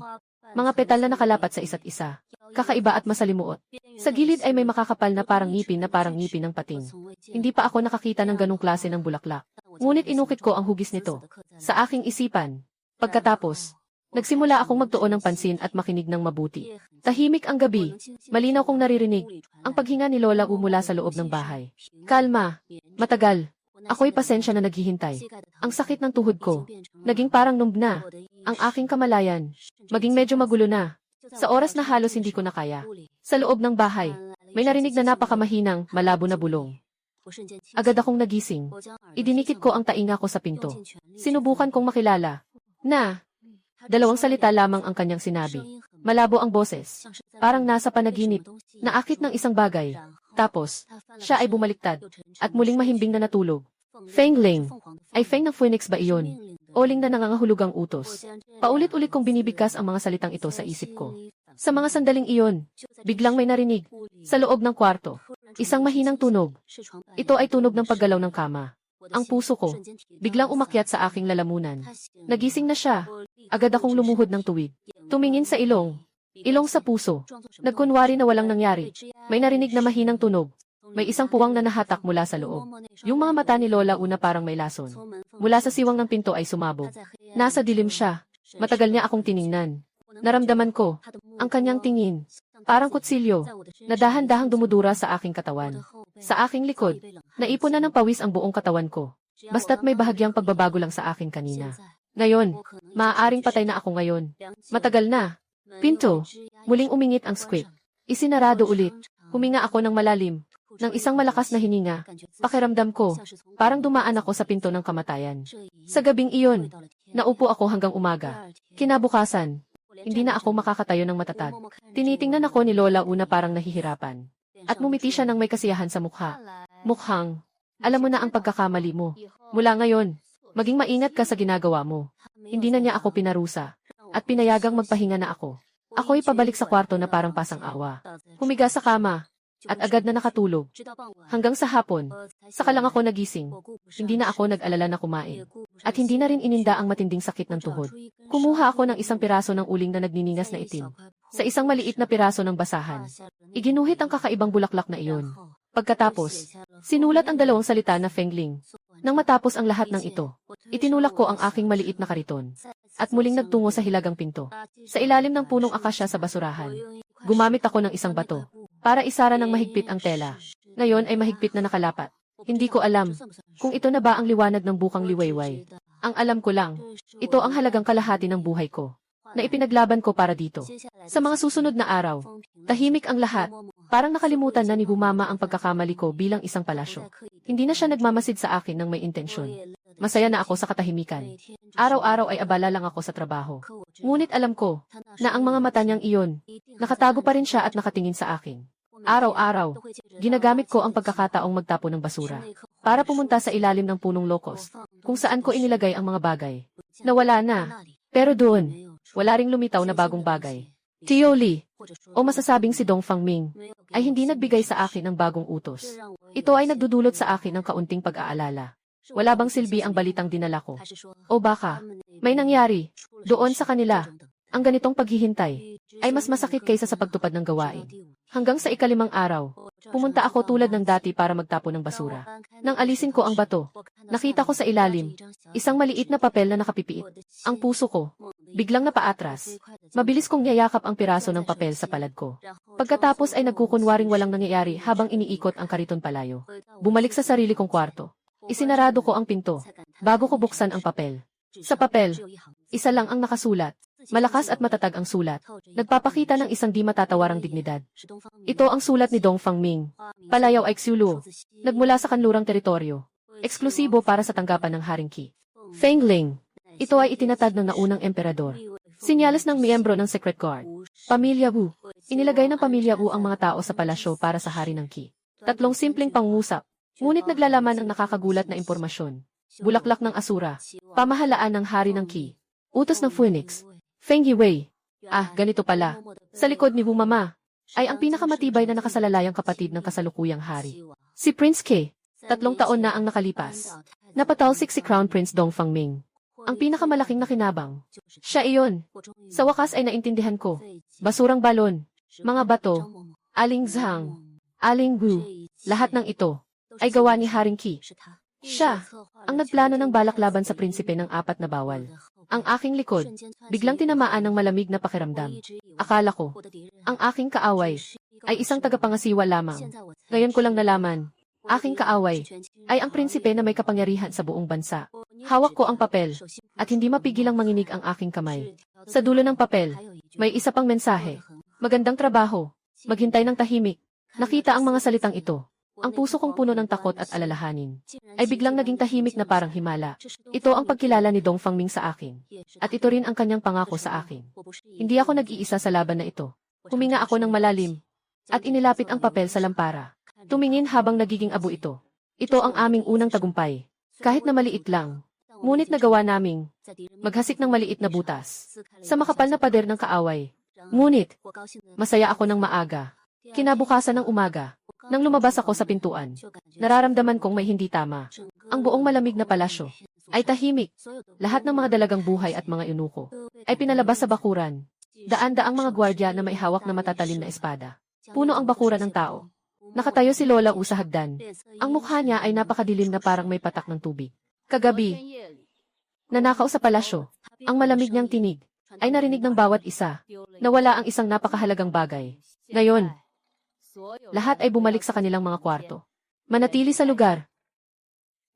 mga petal na nakalapat sa isa't isa. Kakaiba at masalimuot. Sa gilid ay may makakapal na parang ngipin ng pating. Hindi pa ako nakakita ng ganong klase ng bulaklak. Ngunit inukit ko ang hugis nito sa aking isipan. Pagkatapos, nagsimula akong magtuon ng pansin at makinig ng mabuti. Tahimik ang gabi. Malinaw kong naririnig ang paghinga ni Lola U mula sa loob ng bahay. Kalma. Matagal. Ako'y pasensya na naghihintay. Ang sakit ng tuhod ko. Naging parang numb na. Ang aking kamalayan. Maging medyo magulo na. Sa oras na halos hindi ko na kaya. Sa loob ng bahay, May narinig na napakamahinang, malabo na bulong. Agad akong nagising. Idinikit ko ang tainga ko sa pinto. Sinubukan kong makilala. Na, 2 salita lamang ang kanyang sinabi. Malabo ang boses. Parang nasa panaginip. Naakit ng isang bagay. Tapos, siya ay bumaliktad. At muling mahimbing na natulog. Feng Ling. Ay Feng ng Phoenix ba iyon? O Ling na nangangahulugang utos. Paulit-ulit kong binibigkas ang mga salitang ito sa isip ko. Sa mga sandaling iyon, biglang may narinig. Sa loob ng kwarto. Isang mahinang tunog. Ito ay tunog ng paggalaw ng kama. Ang puso ko, biglang umakyat sa aking lalamunan. Nagising na siya. Agad akong lumuhod ng tuwid. Tumingin sa ilong. Ilong sa puso. Nagkunwari na walang nangyari. May narinig na mahinang tunog. May isang puwang na nahatak mula sa loob. Yung mga mata ni Lola una parang may lason. Mula sa siwang ng pinto ay sumabog. Nasa dilim siya. Matagal niya akong tiningnan. Naramdaman ko, ang kanyang tingin. Parang kutsilyo, na dahan-dahang dumudura sa aking katawan. Sa aking likod, naipon na ng pawis ang buong katawan ko. Basta't may bahagyang pagbabago lang sa akin kanina. Ngayon, maaaring patay na ako ngayon. Matagal na. Pinto, muling umingit ang squeak. Isinarado ulit. Huminga ako ng malalim. Nang isang malakas na hininga, pakiramdam ko, parang dumaan ako sa pinto ng kamatayan. Sa gabing iyon, naupo ako hanggang umaga. Kinabukasan, hindi na ako makakatayo ng matatag. Tinitingnan ako ni Lola una parang nahihirapan. At mumiti siya ng may kasiyahan sa mukha. Mukhang, alam mo na ang pagkakamali mo. Mula ngayon, maging maingat ka sa ginagawa mo. Hindi na niya ako pinarusa. At pinayagang magpahinga na ako. Ako'y pabalik sa kwarto na parang pasang-awa. Humiga sa kama. At agad na nakatulog. Hanggang sa hapon, saka lang ako nagising. Hindi na ako nag-alala na kumain. At hindi na rin ininda ang matinding sakit ng tuhod. Kumuha ako ng isang piraso ng uling na nagniningas na itim. Sa isang maliit na piraso ng basahan. Iginuhit ang kakaibang bulaklak na iyon. Pagkatapos, sinulat ang 2 salita na Feng Ling. Nang matapos ang lahat ng ito, itinulak ko ang aking maliit na kariton. At muling nagtungo sa hilagang pinto. Sa ilalim ng punong akasya sa basurahan, gumamit ako ng isang bato. Para isara ng mahigpit ang tela. Ngayon ay mahigpit na nakalapat. Hindi ko alam kung ito na ba ang liwanag ng bukang liwayway. Ang alam ko lang, ito ang halagang kalahati ng buhay ko, na ipinaglaban ko para dito. Sa mga susunod na araw, tahimik ang lahat. Parang nakalimutan na ni Mama ang pagkakamali ko bilang isang palasyo. Hindi na siya nagmamasid sa akin ng may intensyon. Masaya na ako sa katahimikan. Araw-araw ay abala lang ako sa trabaho. Ngunit alam ko na ang mga mata niyang iyon, nakatago pa rin siya at nakatingin sa akin. Araw-araw, ginagamit ko ang pagkakataong magtapo ng basura para pumunta sa ilalim ng punong lokos, kung saan ko inilagay ang mga bagay. Nawala na. Pero doon, wala ring lumitaw na bagong bagay. Tio Li, o masasabing si Dong Fangming, ay hindi nagbigay sa akin ng bagong utos. Ito ay nagdudulot sa akin ng kaunting pag-aalala. Wala bang silbi ang balitang dinala ko? O baka, may nangyari, doon sa kanila, ang ganitong paghihintay, ay mas masakit kaysa sa pagtupad ng gawain. Hanggang sa ika-5 araw, pumunta ako tulad ng dati para magtapo ng basura. Nang alisin ko ang bato, nakita ko sa ilalim, isang maliit na papel na nakapipiit. Ang puso ko, biglang napaatras. Mabilis kong niyayakap ang piraso ng papel sa palad ko. Pagkatapos ay nagkukunwaring walang nangyayari habang iniikot ang kariton palayo. Bumalik sa sarili kong kwarto. Isinarado ko ang pinto, bago ko buksan ang papel. Sa papel, isa lang ang nakasulat. Malakas at matatag ang sulat. Nagpapakita ng isang di matatawarang dignidad. Ito ang sulat ni Dong Fangming. Palayaw ay Xiulu. Nagmula sa kanlurang teritoryo. Eksklusibo para sa tanggapan ng Haring Qi. Feng Ling. Ito ay itinatag ng naunang emperador. Sinyalis ng miyembro ng Secret Guard. Pamilya Wu. Inilagay ng Pamilya Wu ang mga tao sa palasyo para sa hari ng Qi. 3 simpleng pangungusap. Ngunit naglalaman ng nakakagulat na impormasyon. Bulaklak ng Asura. Pamahalaan ng hari ng Qi. Utos ng Phoenix. Feng Yiwei. Ganito pala. Sa likod ni Mama ay ang pinakamatibay na nakasalalayang kapatid ng kasalukuyang hari. Si Prince Ke. 3 taon na ang nakalipas. Napatalsik si Crown Prince Dong Fangming. Ang pinakamalaking nakinabang. Siya iyon. Sa wakas ay naintindihan ko. Basurang balon. Mga bato. Aling Zhang. Aling Wu. Lahat ng ito ay gawa ni Haring Qi. Siya ang nagplano ng balak laban sa prinsipe ng 4 na bawal. Ang aking likod, biglang tinamaan ng malamig na pakiramdam. Akala ko, ang aking kaaway ay isang tagapangasiwa lamang. Ngayon ko lang nalaman, aking kaaway ay ang prinsipe na may kapangyarihan sa buong bansa. Hawak ko ang papel, at hindi mapigilang manginig ang aking kamay. Sa dulo ng papel, may isa pang mensahe. Magandang trabaho. Maghintay ng tahimik. Nakita ang mga salitang ito. Ang puso kong puno ng takot at alalahanin ay biglang naging tahimik na parang himala. Ito ang pagkilala ni Dong Fangming sa akin. At ito rin ang kanyang pangako sa akin. Hindi ako nag-iisa sa laban na ito. Huminga ako ng malalim at inilapit ang papel sa lampara. Tumingin habang nagiging abo ito. Ito ang aming unang tagumpay. Kahit na maliit lang. Ngunit nagawa naming maghasik ng maliit na butas sa makapal na pader ng kaaway. Ngunit, masaya ako ng maaga. Kinabukasan ng umaga, nang lumabas ako sa pintuan, nararamdaman kong may hindi tama. Ang buong malamig na palasyo ay tahimik. Lahat ng mga dalagang buhay at mga eunuko ay pinalabas sa bakuran. Daan-daang mga gwardya na may hawak na matatalim na espada. Puno ang bakuran ng tao. Nakatayo si Lola Wu sa hagdan. Ang mukha niya ay napakadilim na parang may patak ng tubig. Kagabi, nanakaw sa palasyo, ang malamig niyang tinig ay narinig ng bawat isa. Nawala ang isang napakahalagang bagay. Ngayon, lahat ay bumalik sa kanilang mga kwarto. Manatili sa lugar.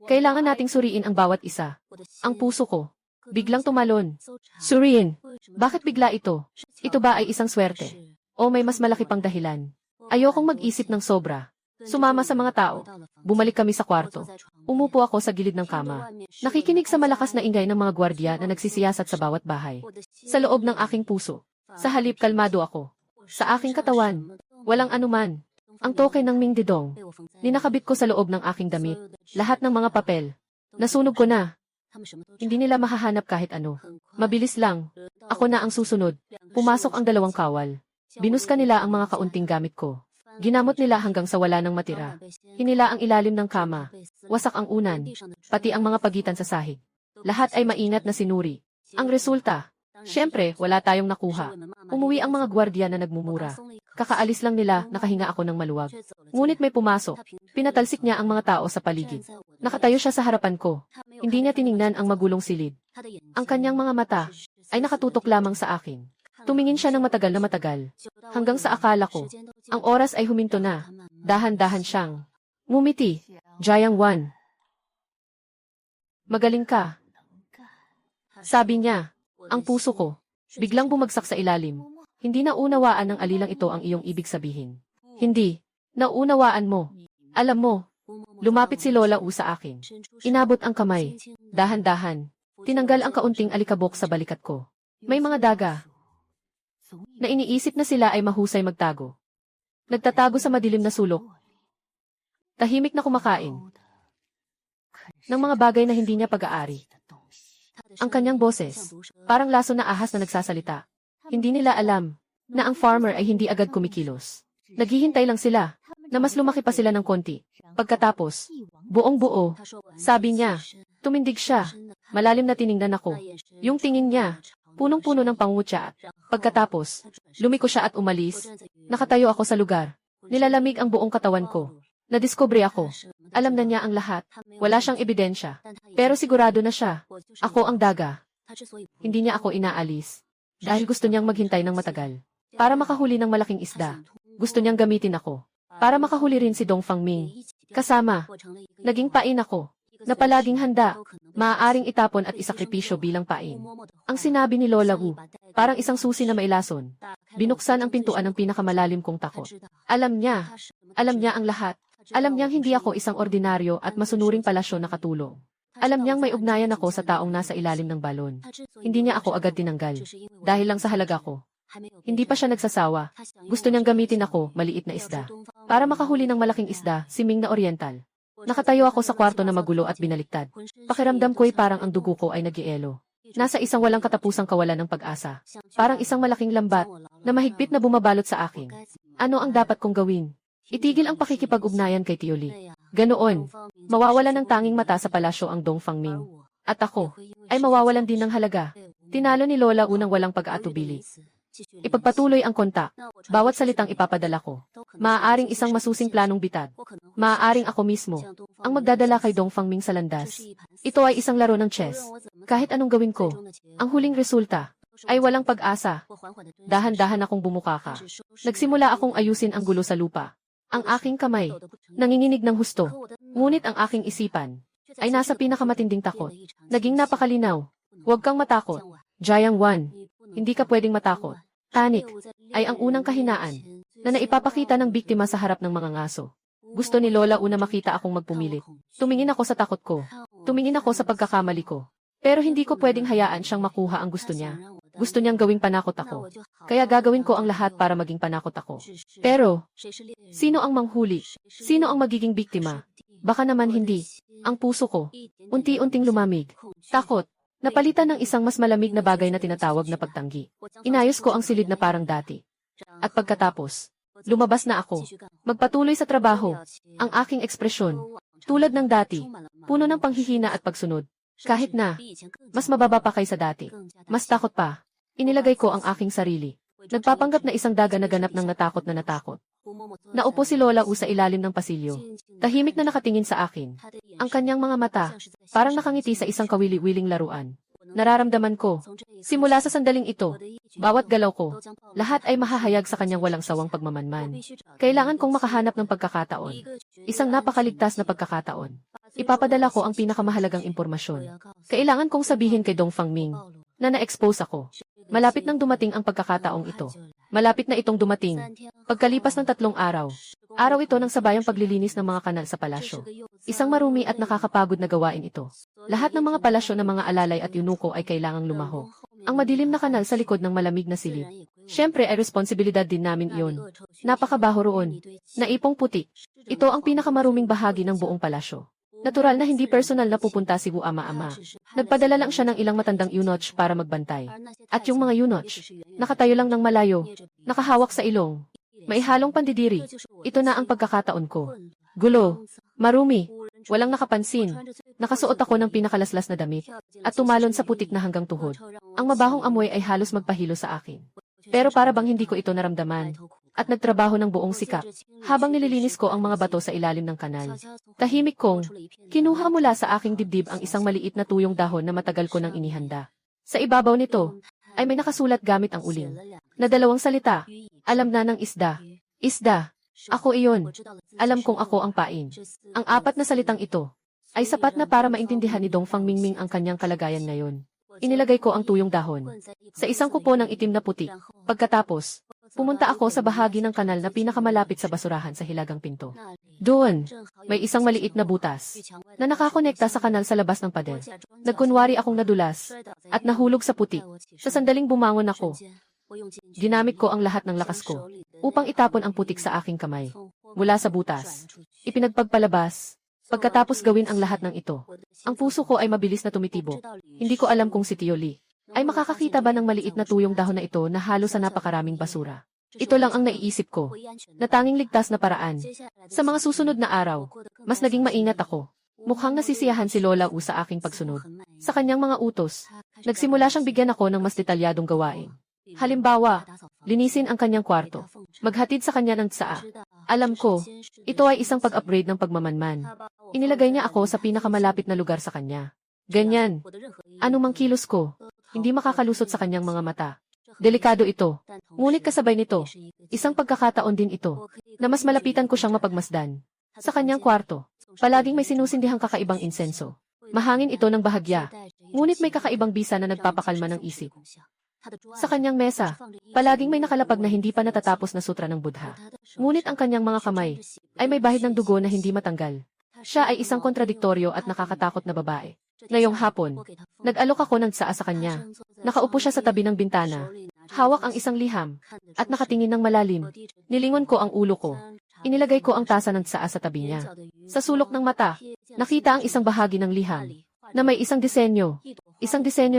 Kailangan nating suriin ang bawat isa. Ang puso ko biglang tumalon. Suriin. Bakit bigla ito? Ito ba ay isang swerte? O may mas malaki pang dahilan? Ayokong mag-isip ng sobra. Sumama sa mga tao. Bumalik kami sa kwarto. Umupo ako sa gilid ng kama. Nakikinig sa malakas na ingay ng mga gwardya na nagsisiyasat sa bawat bahay. Sa loob ng aking puso. Sa halip kalmado ako. Sa aking katawan. Walang anuman. Ang token ng Ming Dedong. Ninakabit ko sa loob ng aking damit. Lahat ng mga papel. Nasunog ko na. Hindi nila mahahanap kahit ano. Mabilis lang. Ako na ang susunod. Pumasok ang dalawang kawal. Binuska nila ang mga kaunting gamit ko. Ginamot nila hanggang sa wala nang matira. Hinila ang ilalim ng kama. Wasak ang unan. Pati ang mga pagitan sa sahig. Lahat ay maingat na sinuri. Ang resulta, syempre, wala tayong nakuha. Umuwi ang mga gwardya na nagmumura. Kakaalis lang nila, nakahinga ako ng maluwag. Ngunit may pumasok. Pinatalsik niya ang mga tao sa paligid. Nakatayo siya sa harapan ko. Hindi niya tiningnan ang magulong silid. Ang kanyang mga mata ay nakatutok lamang sa akin. Tumingin siya ng matagal na matagal. Hanggang sa akala ko, ang oras ay huminto na. Dahan-dahan siyang ngumiti. Jiang Wan. Magaling ka. Sabi niya, ang puso ko biglang bumagsak sa ilalim. Hindi naunawaan ng alilang ito ang iyong ibig sabihin. Hindi. Naunawaan mo. Alam mo, lumapit si Lola Wu sa akin. Inabot ang kamay. Dahan-dahan. Tinanggal ang kaunting alikabok sa balikat ko. May mga daga na iniisip na sila ay mahusay magtago. Nagtatago sa madilim na sulok. Tahimik na kumakain ng mga bagay na hindi niya pag-aari. Ang kanyang boses, parang laso na ahas na nagsasalita. Hindi nila alam na ang farmer ay hindi agad kumikilos. Naghihintay lang sila na mas lumaki pa sila ng konti. Pagkatapos, buong-buo, sabi niya, tumindig siya. Malalim na tiningnan ako. Yung tingin niya, punong-puno ng pangutya. Pagkatapos, lumiko siya at umalis. Nakatayo ako sa lugar. Nilalamig ang buong katawan ko. Nadiskubre ako. Alam na niya ang lahat. Wala siyang ebidensya. Pero sigurado na siya. Ako ang daga. Hindi niya ako inaalis. Dahil gusto niyang maghintay ng matagal. Para makahuli ng malaking isda. Gusto niyang gamitin ako. Para makahuli rin si Dong Fangming. Kasama. Naging pain ako. Na palaging handa. Maaaring itapon at isakripisyo bilang pain. Ang sinabi ni Lola Wu, parang isang susi na mailason. Binuksan ang pintuan ng pinakamalalim kong takot. Alam niya ang lahat. Alam niyang hindi ako isang ordinaryo at masunuring palasyo na katulong. Alam niyang may ugnayan ako sa taong nasa ilalim ng balon. Hindi niya ako agad tinanggal. Dahil lang sa halaga ko. Hindi pa siya nagsasawa. Gusto niyang gamitin ako, maliit na isda. Para makahuli ng malaking isda, si Ming na Oriental. Nakatayo ako sa kwarto na magulo at binaliktad. Pakiramdam ko'y parang ang dugo ko ay nag-ielo. Nasa isang walang katapusang kawalan ng pag-asa. Parang isang malaking lambat na mahigpit na bumabalot sa akin. Ano ang dapat kong gawin? Itigil ang pakikipag-ugnayan kay Tio Li. Ganoon, mawawalan ng tanging mata sa palasyo ang Dong Fangming. At ako, ay mawawalan din ng halaga. Tinalo ni Lola unang walang pag-aatubili. Ipagpatuloy ang kontak. Bawat salitang ipapadala ko. Maaaring isang masusing planong bitad. Maaaring ako mismo ang magdadala kay Dong Fangming sa landas. Ito ay isang laro ng chess. Kahit anong gawin ko, ang huling resulta ay walang pag-asa. Dahan-dahan akong bumukaka. Nagsimula akong ayusin ang gulo sa lupa. Ang aking kamay, nanginginig ng husto. Ngunit ang aking isipan ay nasa pinakamatinding takot. Naging napakalinaw. Huwag kang matakot. Jiang Wan, hindi ka pwedeng matakot. Panic ay ang unang kahinaan. na naipapakita ng biktima sa harap ng mga ngaso. Gusto ni Lola una makita akong magpumilit. Tumingin ako sa takot ko. Tumingin ako sa pagkakamali ko. Pero hindi ko pwedeng hayaan siyang makuha ang gusto niya. Gusto niyang gawing panakot ako. Kaya gagawin ko ang lahat para maging panakot ako. Pero, sino ang manghuli? Sino ang magiging biktima? Baka naman hindi. Ang puso ko, unti-unting lumamig. Takot. Napalitan ng isang mas malamig na bagay na tinatawag na pagtanggi. Inayos ko ang silid na parang dati. At pagkatapos, lumabas na ako. Magpatuloy sa trabaho. Ang aking ekspresyon, tulad ng dati, puno ng panghihina at pagsunod. Kahit na, mas mababa pa kaysa dati. Mas takot pa. Inilagay ko ang aking sarili. Nagpapanggap na isang daga na ganap ng natakot na natakot. Naupo si Lola U sa ilalim ng pasilyo. Tahimik na nakatingin sa akin. Ang kanyang mga mata, parang nakangiti sa isang kawili-wiling laruan. Nararamdaman ko, simula sa sandaling ito, bawat galaw ko, lahat ay mahahayag sa kanyang walang sawang pagmamanman. Kailangan kong makahanap ng pagkakataon. Isang napakaligtas na pagkakataon. Ipapadala ko ang pinakamahalagang impormasyon. Kailangan kong sabihin kay Dong Fangming na na-expose ako. Malapit nang dumating ang pagkakataong ito. Malapit na itong dumating. Pagkalipas ng 3 araw. Araw ito ng sabayang paglilinis ng mga kanal sa palasyo. Isang marumi at nakakapagod na gawain ito. Lahat ng mga palasyo ng mga alalay at yunuko ay kailangang lumaho. Ang madilim na kanal sa likod ng malamig na silid. Siyempre ay responsibilidad din namin iyon. Napakabaho roon. Naipong puti. Ito ang pinakamaruming bahagi ng buong palasyo. Natural na hindi personal na pupunta si Wu Ama-ama. Nagpadala lang siya ng ilang matandang eunuch para magbantay. At yung mga eunuch, nakatayo lang ng malayo, nakahawak sa ilong. May halong pandidiri. Ito na ang pagkakataon ko. Gulo, marumi, walang nakapansin. Nakasuot ako ng pinakalaslas na damit at tumalon sa putik na hanggang tuhod. Ang mabahong amoy ay halos magpahilo sa akin. Pero para bang hindi ko ito naramdaman. At nagtrabaho ng buong sikap, habang nililinis ko ang mga bato sa ilalim ng kanal. Tahimik kong, kinuha mula sa aking dibdib ang isang maliit na tuyong dahon na matagal ko nang inihanda. Sa ibabaw nito, ay may nakasulat gamit ang uling, na 2 salita, alam na ng isda. Isda, ako iyon. Alam kong ako ang pain. Ang 4 na salitang ito, ay sapat na para maintindihan ni Dong Fangming ang kanyang kalagayan ngayon. Inilagay ko ang tuyong dahon sa isang kupo ng itim na putik. Pagkatapos, pumunta ako sa bahagi ng kanal na pinakamalapit sa basurahan sa hilagang pinto. Doon, may isang maliit na butas na nakakonekta sa kanal sa labas ng pader. Nagkunwari akong nadulas at nahulog sa putik. Sa sandaling bumangon ako, ginamit ko ang lahat ng lakas ko upang itapon ang putik sa aking kamay. Mula sa butas, ipinagpagpalabas. Pagkatapos gawin ang lahat ng ito, ang puso ko ay mabilis na tumitibok. Hindi ko alam kung si Tio Lee ay makakakita ba ng maliit na tuyong dahon na ito na halo sa napakaraming basura. Ito lang ang naiisip ko, na tanging ligtas na paraan. Sa mga susunod na araw, mas naging maingat ako. Mukhang nasisiyahan si Lola U sa aking pagsunod. Sa kanyang mga utos, nagsimula siyang bigyan ako ng mas detalyadong gawain. Halimbawa, linisin ang kanyang kwarto. Maghatid sa kanya ng tsaa. Alam ko, ito ay isang pag-upgrade ng pagmamanman. Inilagay niya ako sa pinakamalapit na lugar sa kanya. Ganyan. Anumang kilos ko, hindi makakalusot sa kanyang mga mata. Delikado ito. Ngunit kasabay nito, isang pagkakataon din ito, na mas malapitan ko siyang mapagmasdan. Sa kanyang kwarto, palaging may sinusindihang kakaibang insenso. Mahangin ito ng bahagya, ngunit may kakaibang bisa na nagpapakalma ng isip. Sa kanyang mesa, palaging may nakalapag na hindi pa natatapos na sutra ng Buddha. Ngunit ang kanyang mga kamay ay may bahid ng dugo na hindi matanggal. Siya ay isang kontradiktoryo at nakakatakot na babae. Ngayong hapon, nag-alok ako ng tsaa sa kanya. Nakaupo siya sa tabi ng bintana. Hawak ang isang liham at nakatingin ng malalim. Nilingon ko ang ulo ko. Inilagay ko ang tasa ng tsaa sa tabi niya. Sa sulok ng mata, nakita ang isang bahagi ng liham na may isang disenyo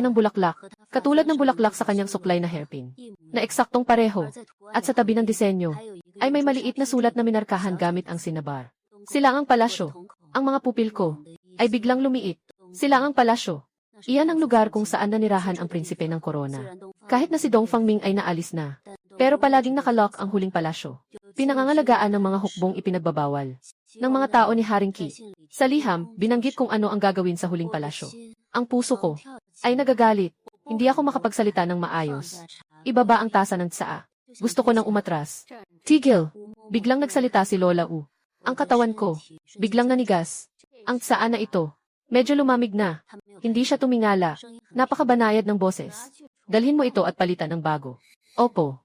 ng bulaklak, katulad ng bulaklak sa kanyang suklay na hairpin, na eksaktong pareho, at sa tabi ng disenyo, ay may maliit na sulat na minarkahan gamit ang sinabar. Silangang palasyo. Ang mga pupil ko ay biglang lumiit. Silangang palasyo. Iyan ang lugar kung saan nanirahan ang prinsipe ng korona. Kahit na si Dong Fangming ay naalis na, pero palaging nakalock ang huling palasyo. Pinangangalagaan ng mga hukbong ipinagbabawal ng mga tao ni Haring Qi. Sa liham, binanggit kung ano ang gagawin sa huling palasyo. Ang puso ko ay nagagalit. Hindi ako makapagsalita ng maayos. Ibaba ang tasa ng tsaa. Gusto ko nang umatras. Tigil! Biglang nagsalita si Lola U. Ang katawan ko, biglang nanigas. Ang tsaa na ito, medyo lumamig na. Hindi siya tumingala. Napakabanayad ng boses. Dalhin mo ito at palitan ng bago. Opo.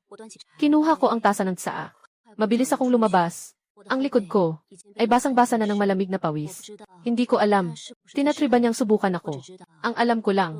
Kinuha ko ang tasa ng tsaa. Mabilis akong lumabas. Ang likod ko ay basang-basa na ng malamig na pawis. Hindi ko alam. Tinatriban niyang subukan ako. Ang alam ko lang,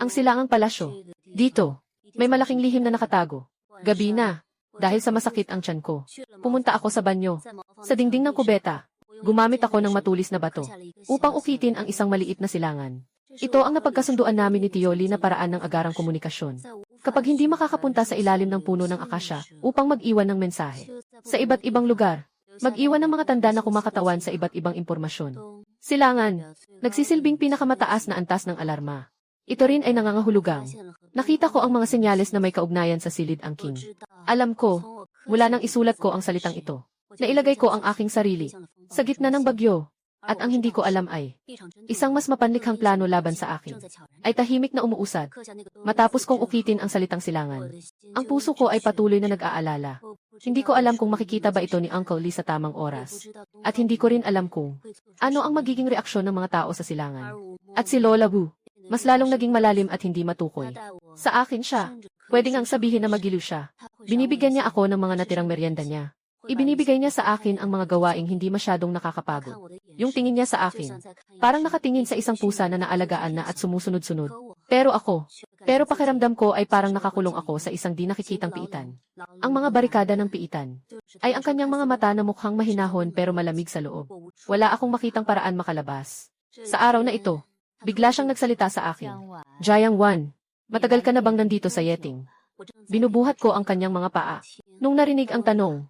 ang silangang palasyo. Dito, may malaking lihim na nakatago. Gabi na, dahil sa masakit ang tiyan ko. Pumunta ako sa banyo. Sa dingding ng kubeta, gumamit ako ng matulis na bato upang ukitin ang isang maliit na silangan. Ito ang napagkasunduan namin ni Tioli na paraan ng agarang komunikasyon. Kapag hindi makakapunta sa ilalim ng puno ng akasya upang mag-iwan ng mensahe. Sa iba't ibang lugar, mag-iwan ng mga tanda na kumakatawan sa iba't ibang impormasyon. Silangan, nagsisilbing pinakamataas na antas ng alarma. Ito rin ay nangangahulugang. Nakita ko ang mga senyales na may kaugnayan sa silid angking. Alam ko, mula nang isulat ko ang salitang ito, nailagay ko ang aking sarili sa gitna ng bagyo, at ang hindi ko alam ay, isang mas mapanlikhang plano laban sa akin, ay tahimik na umuusad, matapos kong ukitin ang salitang silangan. Ang puso ko ay patuloy na nag-aalala. Hindi ko alam kung makikita ba ito ni Uncle Lee sa tamang oras. At hindi ko rin alam kung ano ang magiging reaksyon ng mga tao sa silangan. At si Lola Wu, mas lalong naging malalim at hindi matukoy. Sa akin siya, pwede ngang sabihin na magiliw siya. Binibigyan niya ako ng mga natirang merienda niya. Ibinibigay niya sa akin ang mga gawaing hindi masyadong nakakapagod. Yung tingin niya sa akin, parang nakatingin sa isang pusa na naalagaan na at sumusunod-sunod. Pero pakiramdam ko ay parang nakakulong ako sa isang di nakikitang piitan. Ang mga barikada ng piitan ay ang kanyang mga mata na mukhang mahinahon pero malamig sa loob. Wala akong makitang paraan makalabas. Sa araw na ito, bigla siyang nagsalita sa akin. Jiang Wan, matagal ka na bang nandito sa Yeting? Binubuhat ko ang kanyang mga paa. Nung narinig ang tanong,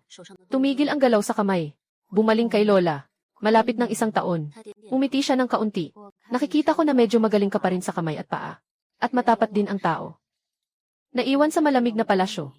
tumigil ang galaw sa kamay. Bumaling kay Lola. Malapit ng 1 taon. Umiti siya ng kaunti. Nakikita ko na medyo magaling ka pa rin sa kamay at paa. At matapat din ang tao. Naiwan sa malamig na palasyo.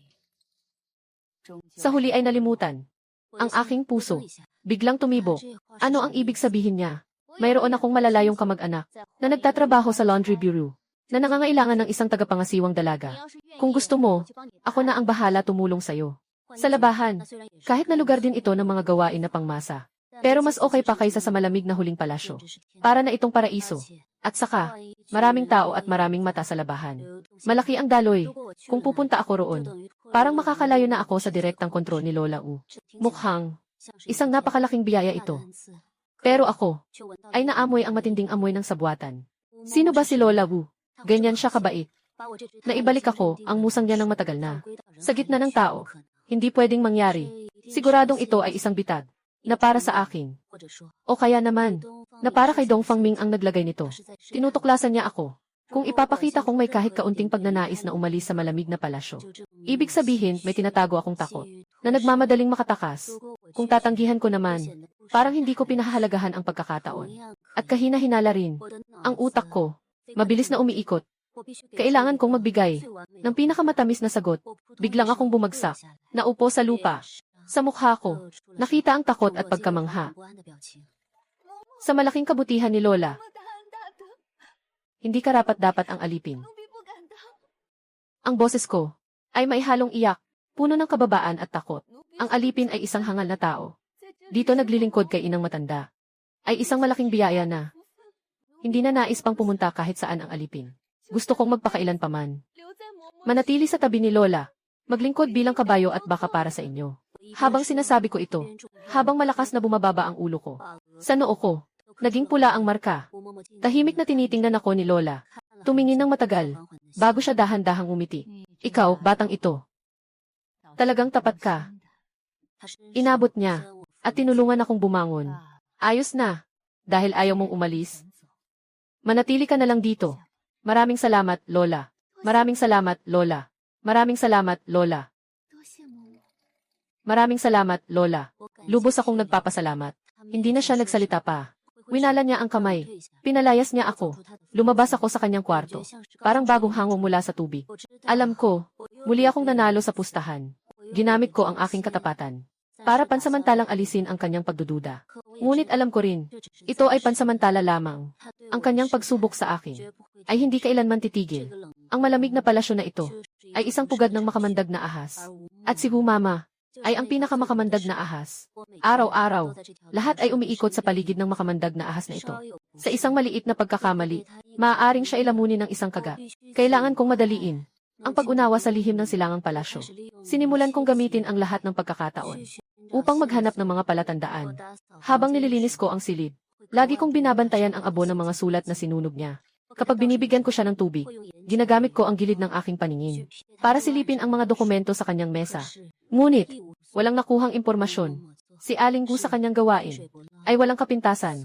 Sa huli ay nalimutan. Ang aking puso. Biglang tumibo. Ano ang ibig sabihin niya? Mayroon akong malalayong kamag-anak na nagtatrabaho sa laundry bureau, na nangangailangan ng isang tagapangasiwang dalaga. Kung gusto mo, ako na ang bahala tumulong sa'yo. Sa labahan, kahit na lugar din ito ng mga gawain na pangmasa. Pero mas okay pa kaysa sa malamig na huling palasyo. Para na itong paraiso. At saka, maraming tao at maraming mata sa labahan. Malaki ang daloy. Kung pupunta ako roon, parang makakalayo na ako sa direktang kontrol ni Lola Wu. Mukhang, isang napakalaking biyaya ito. Pero ako, ay naamoy ang matinding amoy ng sabwatan. Sino ba si Lola Wu? Ganyan siya kabait. Naibalik ako ang musang niya ng matagal na. Sa gitna ng tao, hindi pwedeng mangyari. Siguradong ito ay isang bitag, na para sa akin. O kaya naman, na para kay Dong Fangming ang naglagay nito. Tinutuklasan niya ako. Kung ipapakita kong may kahit kaunting pagnanais na umalis sa malamig na palasyo. Ibig sabihin, may tinatago akong takot, na nagmamadaling makatakas. Kung tatanggihan ko naman, parang hindi ko pinahahalagahan ang pagkakataon. At kahina-hinala rin, ang utak ko, mabilis na umiikot. Kailangan kong magbigay ng pinakamatamis na sagot. Biglang akong bumagsak, naupo sa lupa. Sa mukha ko, nakita ang takot at pagkamangha. Sa malaking kabutihan ni Lola, hindi karapat-dapat ang alipin. Ang boses ko ay maihalong iyak, puno ng kababaan at takot. Ang alipin ay isang hangal na tao. Dito naglilingkod kay inang matanda. Ay isang malaking biyaya na. Hindi na nais pang pumunta kahit saan ang alipin. Gusto kong magpakailan paman. Manatili sa tabi ni Lola. Maglingkod bilang kabayo at baka para sa inyo. Habang sinasabi ko ito, habang malakas na bumababa ang ulo ko, sa noo ko, naging pula ang marka. Tahimik na tinitingnan ako ni Lola. Tumingin ng matagal, bago siya dahan-dahang umiti. Ikaw, batang ito. Talagang tapat ka. Inabot niya, at tinulungan akong bumangon. Ayos na, dahil ayaw mong umalis. Manatili ka na lang dito. Maraming salamat, Lola. Maraming salamat, Lola. Maraming salamat, Lola. Maraming salamat, Lola. Lubos akong nagpapasalamat. Hindi na siya nagsalita pa. Winala niya ang kamay. Pinalayas niya ako. Lumabas ako sa kanyang kwarto. Parang bagong hango mula sa tubig. Alam ko, muli akong nanalo sa pustahan. Ginamit ko ang aking katapatan para pansamantalang alisin ang kanyang pagdududa. Ngunit alam ko rin, ito ay pansamantala lamang. Ang kanyang pagsubok sa akin ay hindi kailanman titigil. Ang malamig na palasyo na ito ay isang pugad ng makamandag na ahas. At si Mama ay ang pinakamakamandag na ahas. Araw-araw, lahat ay umiikot sa paligid ng makamandag na ahas na ito. Sa isang maliit na pagkakamali, maaaring siya ilamunin ng isang kagat. Kailangan kong madaliin ang pag-unawa sa lihim ng silangang palasyo. Sinimulan kong gamitin ang lahat ng pagkakataon upang maghanap ng mga palatandaan. Habang nililinis ko ang silid, lagi kong binabantayan ang abo ng mga sulat na sinunog niya. Kapag binibigyan ko siya ng tubig, ginagamit ko ang gilid ng aking paningin para silipin ang mga dokumento sa kanyang mesa. Ngunit, walang nakuhang impormasyon. Si Aling Gu sa kanyang gawain ay walang kapintasan.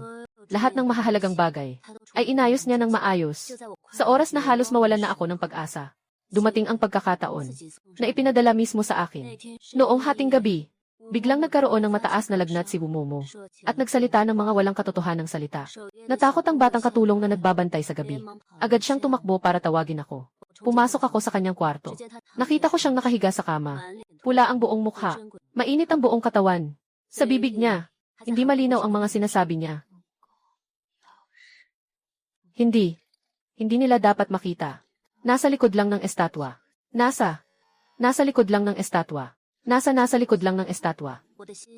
Lahat ng mahahalagang bagay ay inayos niya ng maayos. Sa oras na halos mawalan na ako ng pag-asa, dumating ang pagkakataon na ipinadala mismo sa akin. Noong hating gabi, biglang nagkaroon ng mataas na lagnat si Bumomo at nagsalita ng mga walang katotohanang salita. Natakot ang batang katulong na nagbabantay sa gabi. Agad siyang tumakbo para tawagin ako. Pumasok ako sa kanyang kwarto. Nakita ko siyang nakahiga sa kama. Pula ang buong mukha. Mainit ang buong katawan. Sa bibig niya, hindi malinaw ang mga sinasabi niya. Hindi nila dapat makita. Nasa likod lang ng estatwa. Nasa likod lang ng estatwa. Nasa likod lang ng estatwa.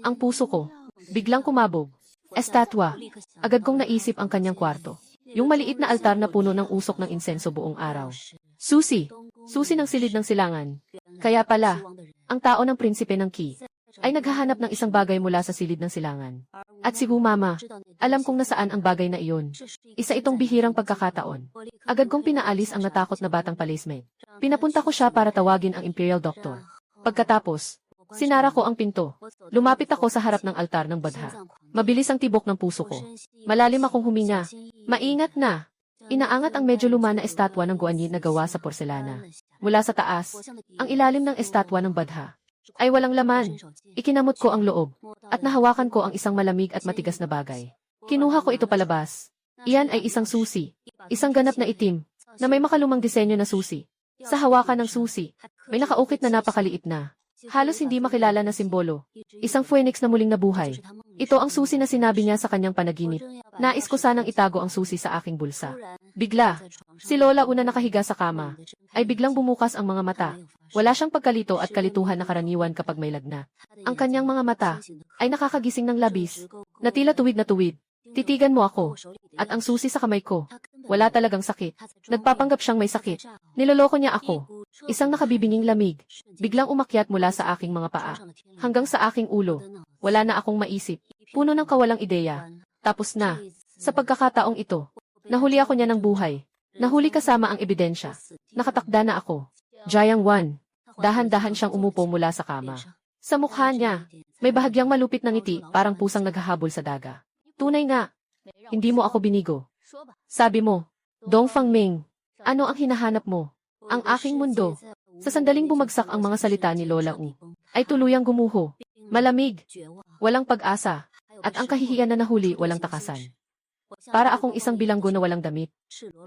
Ang puso ko, biglang kumabog. Estatwa. Agad kong naisip ang kanyang kwarto. Yung maliit na altar na puno ng usok ng insenso buong araw. Susi ng silid ng silangan. Kaya pala, ang tao ng prinsipe ng Qi ay naghahanap ng isang bagay mula sa silid ng silangan. At si Mama, alam kong nasaan ang bagay na iyon. Isa itong bihirang pagkakataon. Agad kong pinaalis ang natakot na batang policeman. Pinapunta ko siya para tawagin ang Imperial Doctor. Pagkatapos, sinara ko ang pinto. Lumapit ako sa harap ng altar ng Badha. Mabilis ang tibok ng puso ko. Malalim akong huminga. Maingat na. Inaangat ang medyo luma na estatwa ng Guanyin na gawa sa porselana. Mula sa taas, ang ilalim ng estatwa ng Badha ay walang laman. Ikinamot ko ang loob at nahawakan ko ang isang malamig at matigas na bagay. Kinuha ko ito palabas. Iyan ay isang susi. Isang ganap na itim na may makalumang disenyo na susi. Sa hawakan ng susi, may nakaukit na napakaliit na, halos hindi makilala na simbolo. Isang phoenix na muling nabuhay. Ito ang susi na sinabi niya sa kanyang panaginip. Nais ko sanang itago ang susi sa aking bulsa. Bigla, si Lola una nakahiga sa kama, ay biglang bumukas ang mga mata. Wala siyang pagkalito at kalituhan na karaniwan kapag may lagnat. Ang kanyang mga mata ay nakakagising ng labis, na tila tuwid na tuwid. Titigan mo ako, at ang susi sa kamay ko. Wala talagang sakit. Nagpapanggap siyang may sakit. Niloloko niya ako. Isang nakabibinging lamig, biglang umakyat mula sa aking mga paa, hanggang sa aking ulo. Wala na akong maisip. Puno ng kawalang ideya. Tapos na. Sa pagkakataong ito, nahuli ako niya ng buhay. Nahuli kasama ang ebidensya. Nakatakda na ako. Jiang Wan. Dahan-dahan siyang umupo mula sa kama. Sa mukha niya, may bahagyang malupit na ngiti, parang pusang naghahabol sa daga. Tunay nga, hindi mo ako binigo. Sabi mo, Dong Fangming, ano ang hinahanap mo? Ang aking mundo. Sa sandaling bumagsak ang mga salita ni Lola U, ay tuluyang gumuho. Malamig, walang pag-asa, at ang kahihiyan na nahuli walang takasan. Para akong isang bilanggo na walang damit,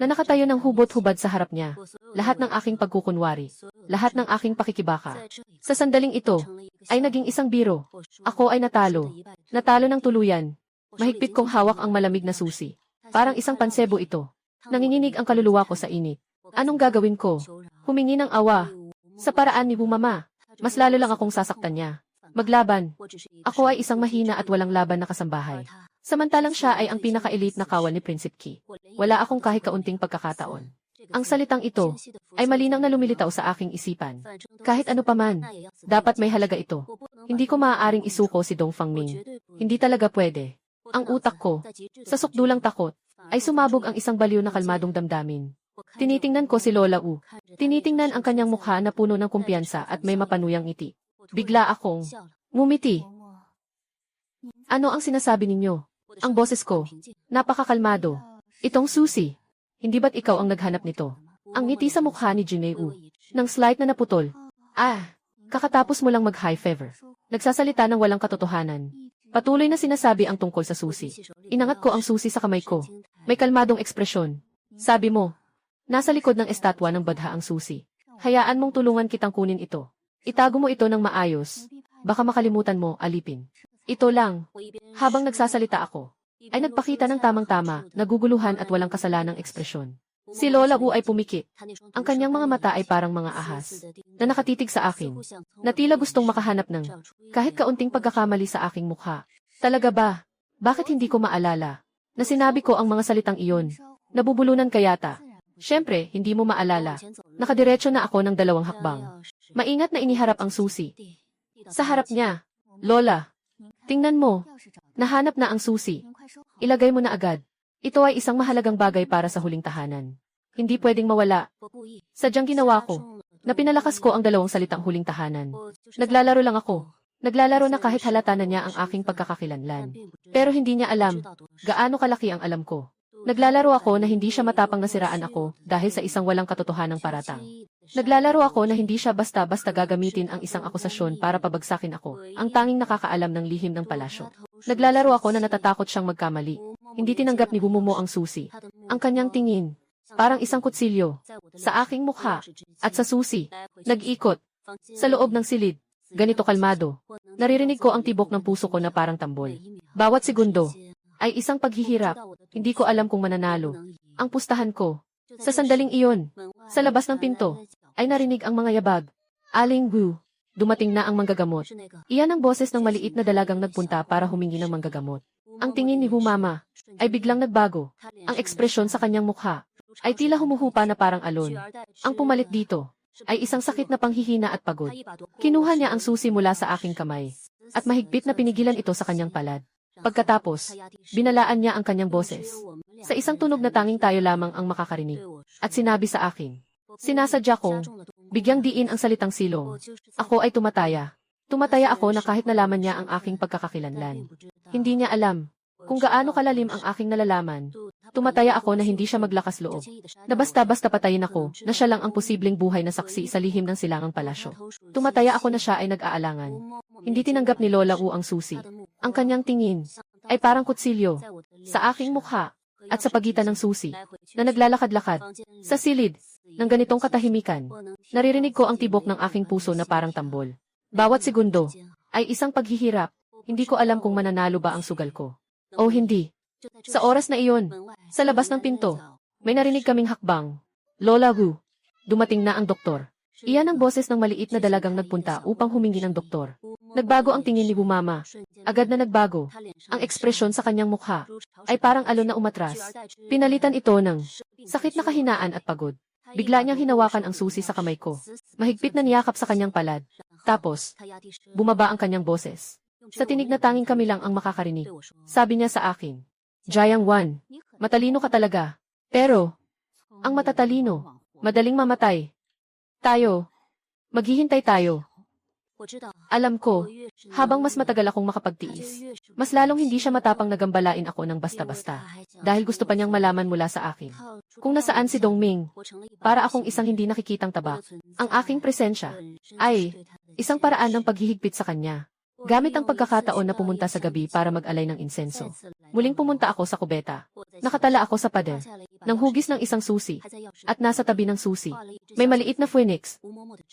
na nakatayo ng hubot-hubad sa harap niya. Lahat ng aking pagkukunwari, lahat ng aking pakikibaka. Sa sandaling ito, ay naging isang biro. Ako ay natalo. Natalo ng tuluyan. Mahigpit kong hawak ang malamig na susi. Parang isang pansebo ito. Nanginginig ang kaluluwa ko sa init. Anong gagawin ko? Humingi ng awa. Sa paraan ni Mama, mas lalo lang akong sasaktan niya. Maglaban. Ako ay isang mahina at walang laban na kasambahay. Samantalang siya ay ang pinaka-elite na kawan ni Prinsipe Qi. Wala akong kahit kaunting pagkakataon. Ang salitang ito ay malinang na lumilitaw sa aking isipan. Kahit ano paman, dapat may halaga ito. Hindi ko maaaring isuko si Dong Fangming. Hindi talaga pwede. Ang utak ko, sa sukdulang takot, ay sumabog ang isang baliw na kalmadong damdamin. Tinitingnan ko si Lola U. Tinitingnan ang kanyang mukha na puno ng kumpiyansa at may mapanuyang ngiti. Bigla akong ngumiti. Ano ang sinasabi ninyo? Ang boses ko, napakakalmado. Itong susi. Hindi ba't ikaw ang naghanap nito? Ang ngiti sa mukha ni Jinei U, ng slight na naputol. Kakatapos mo lang mag-high fever. Nagsasalita ng walang katotohanan. Patuloy na sinasabi ang tungkol sa susi. Inangat ko ang susi sa kamay ko. May kalmadong ekspresyon. Sabi mo, nasa likod ng estatwa ng Badha ang susi. Hayaan mong tulungan kitang kunin ito. Itago mo ito ng maayos. Baka makalimutan mo, alipin. Ito lang. Habang nagsasalita ako, ay nagpakita ng tamang-tama, naguguluhan at walang kasalanang ekspresyon. Si Lola U ay pumikit. Ang kanyang mga mata ay parang mga ahas, na nakatitig sa akin, na tila gustong makahanap ng kahit kaunting pagkakamali sa aking mukha. Talaga ba? Bakit hindi ko maalala na sinabi ko ang mga salitang iyon? Nabubulunan kayata. Siyempre, hindi mo maalala. Nakadiretso na ako ng 2 hakbang. Maingat na iniharap ang susi. Sa harap niya, Lola, tingnan mo. Nahanap na ang susi. Ilagay mo na agad. Ito ay isang mahalagang bagay para sa huling tahanan. Hindi pwedeng mawala. Sadyang ginawa ko, na pinalakas ko ang dalawang salitang huling tahanan. Naglalaro lang ako. Naglalaro na kahit halata na niya ang aking pagkakakilanlan. Pero hindi niya alam, gaano kalaki ang alam ko. Naglalaro ako na hindi siya matapang nasiraan ako dahil sa isang walang katotohanang paratang. Naglalaro ako na hindi siya basta-basta gagamitin ang isang akusasyon para pabagsakin ako, ang tanging nakakaalam ng lihim ng palasyo. Naglalaro ako na natatakot siyang magkamali. Hindi tinanggap ni Bumumo ang susi. Ang kanyang tingin, parang isang kutsilyo, sa aking mukha, at sa susi, nag-ikot, sa loob ng silid, ganito kalmado. Naririnig ko ang tibok ng puso ko na parang tambol. Bawat segundo, ay isang paghihirap, hindi ko alam kung mananalo. Ang pustahan ko, sa sandaling iyon, sa labas ng pinto, ay narinig ang mga yabag. Aling Wu, dumating na ang manggagamot. Iyan ang boses ng maliit na dalagang nagpunta para humingi ng manggagamot. Ang tingin ni Hu Mama ay biglang nagbago. Ang ekspresyon sa kanyang mukha ay tila humuhupa na parang alon. Ang pumalit dito ay isang sakit na panghihina at pagod. Kinuha niya ang susi mula sa aking kamay at mahigpit na pinigilan ito sa kanyang palad. Pagkatapos, binalaan niya ang kanyang boses. Sa isang tunog na tanging tayo lamang ang makakarinig. At sinabi sa akin, sinasadya kong bigyang diin ang salitang silong. Ako ay tumataya. Tumataya ako na kahit nalaman niya ang aking pagkakakilanlan. Hindi niya alam kung gaano kalalim ang aking nalalaman. Tumataya ako na hindi siya maglakas loob. Na basta-basta patayin ako na siya lang ang posibleng buhay na saksi sa lihim ng silangang palasyo. Tumataya ako na siya ay nag-aalangan. Hindi tinanggap ni Lola Wu ang susi. Ang kanyang tingin ay parang kutsilyo sa aking mukha at sa pagitan ng susi na naglalakad-lakad sa silid ng ganitong katahimikan. Naririnig ko ang tibok ng aking puso na parang tambol. Bawat segundo ay isang paghihirap. Hindi ko alam kung mananalo ba ang sugal ko o hindi. Sa oras na iyon, sa labas ng pinto, may narinig kaming hakbang. Lola Wu, dumating na ang doktor. Iyan ang boses ng maliit na dalagang nagpunta upang humingi ng doktor. Nagbago ang tingin ni Bumama. Agad na nagbago. Ang ekspresyon sa kanyang mukha ay parang alon na umatras. Pinalitan ito ng sakit na kahinaan at pagod. Bigla niyang hinawakan ang susi sa kamay ko. Mahigpit na niyakap sa kanyang palad. Tapos, bumaba ang kanyang boses. Sa tinig na tanging kami lang ang makakarinig. Sabi niya sa akin, Jiang Wan, matalino ka talaga. Pero, ang matatalino, madaling mamatay. Maghihintay tayo. Alam ko, habang mas matagal akong makapagtiis, mas lalong hindi siya matapang nagambalain ako ng basta-basta. Dahil gusto pa niyang malaman mula sa akin kung nasaan si Dongming, para akong isang hindi nakikitang tabak. Ang aking presensya ay isang paraan ng paghihigpit sa kanya. Gamit ang pagkakataon na pumunta sa gabi para mag-alay ng insenso. Muling pumunta ako sa kubeta. Nakatala ako sa pader ng hugis ng isang susi. At nasa tabi ng susi, may maliit na phoenix.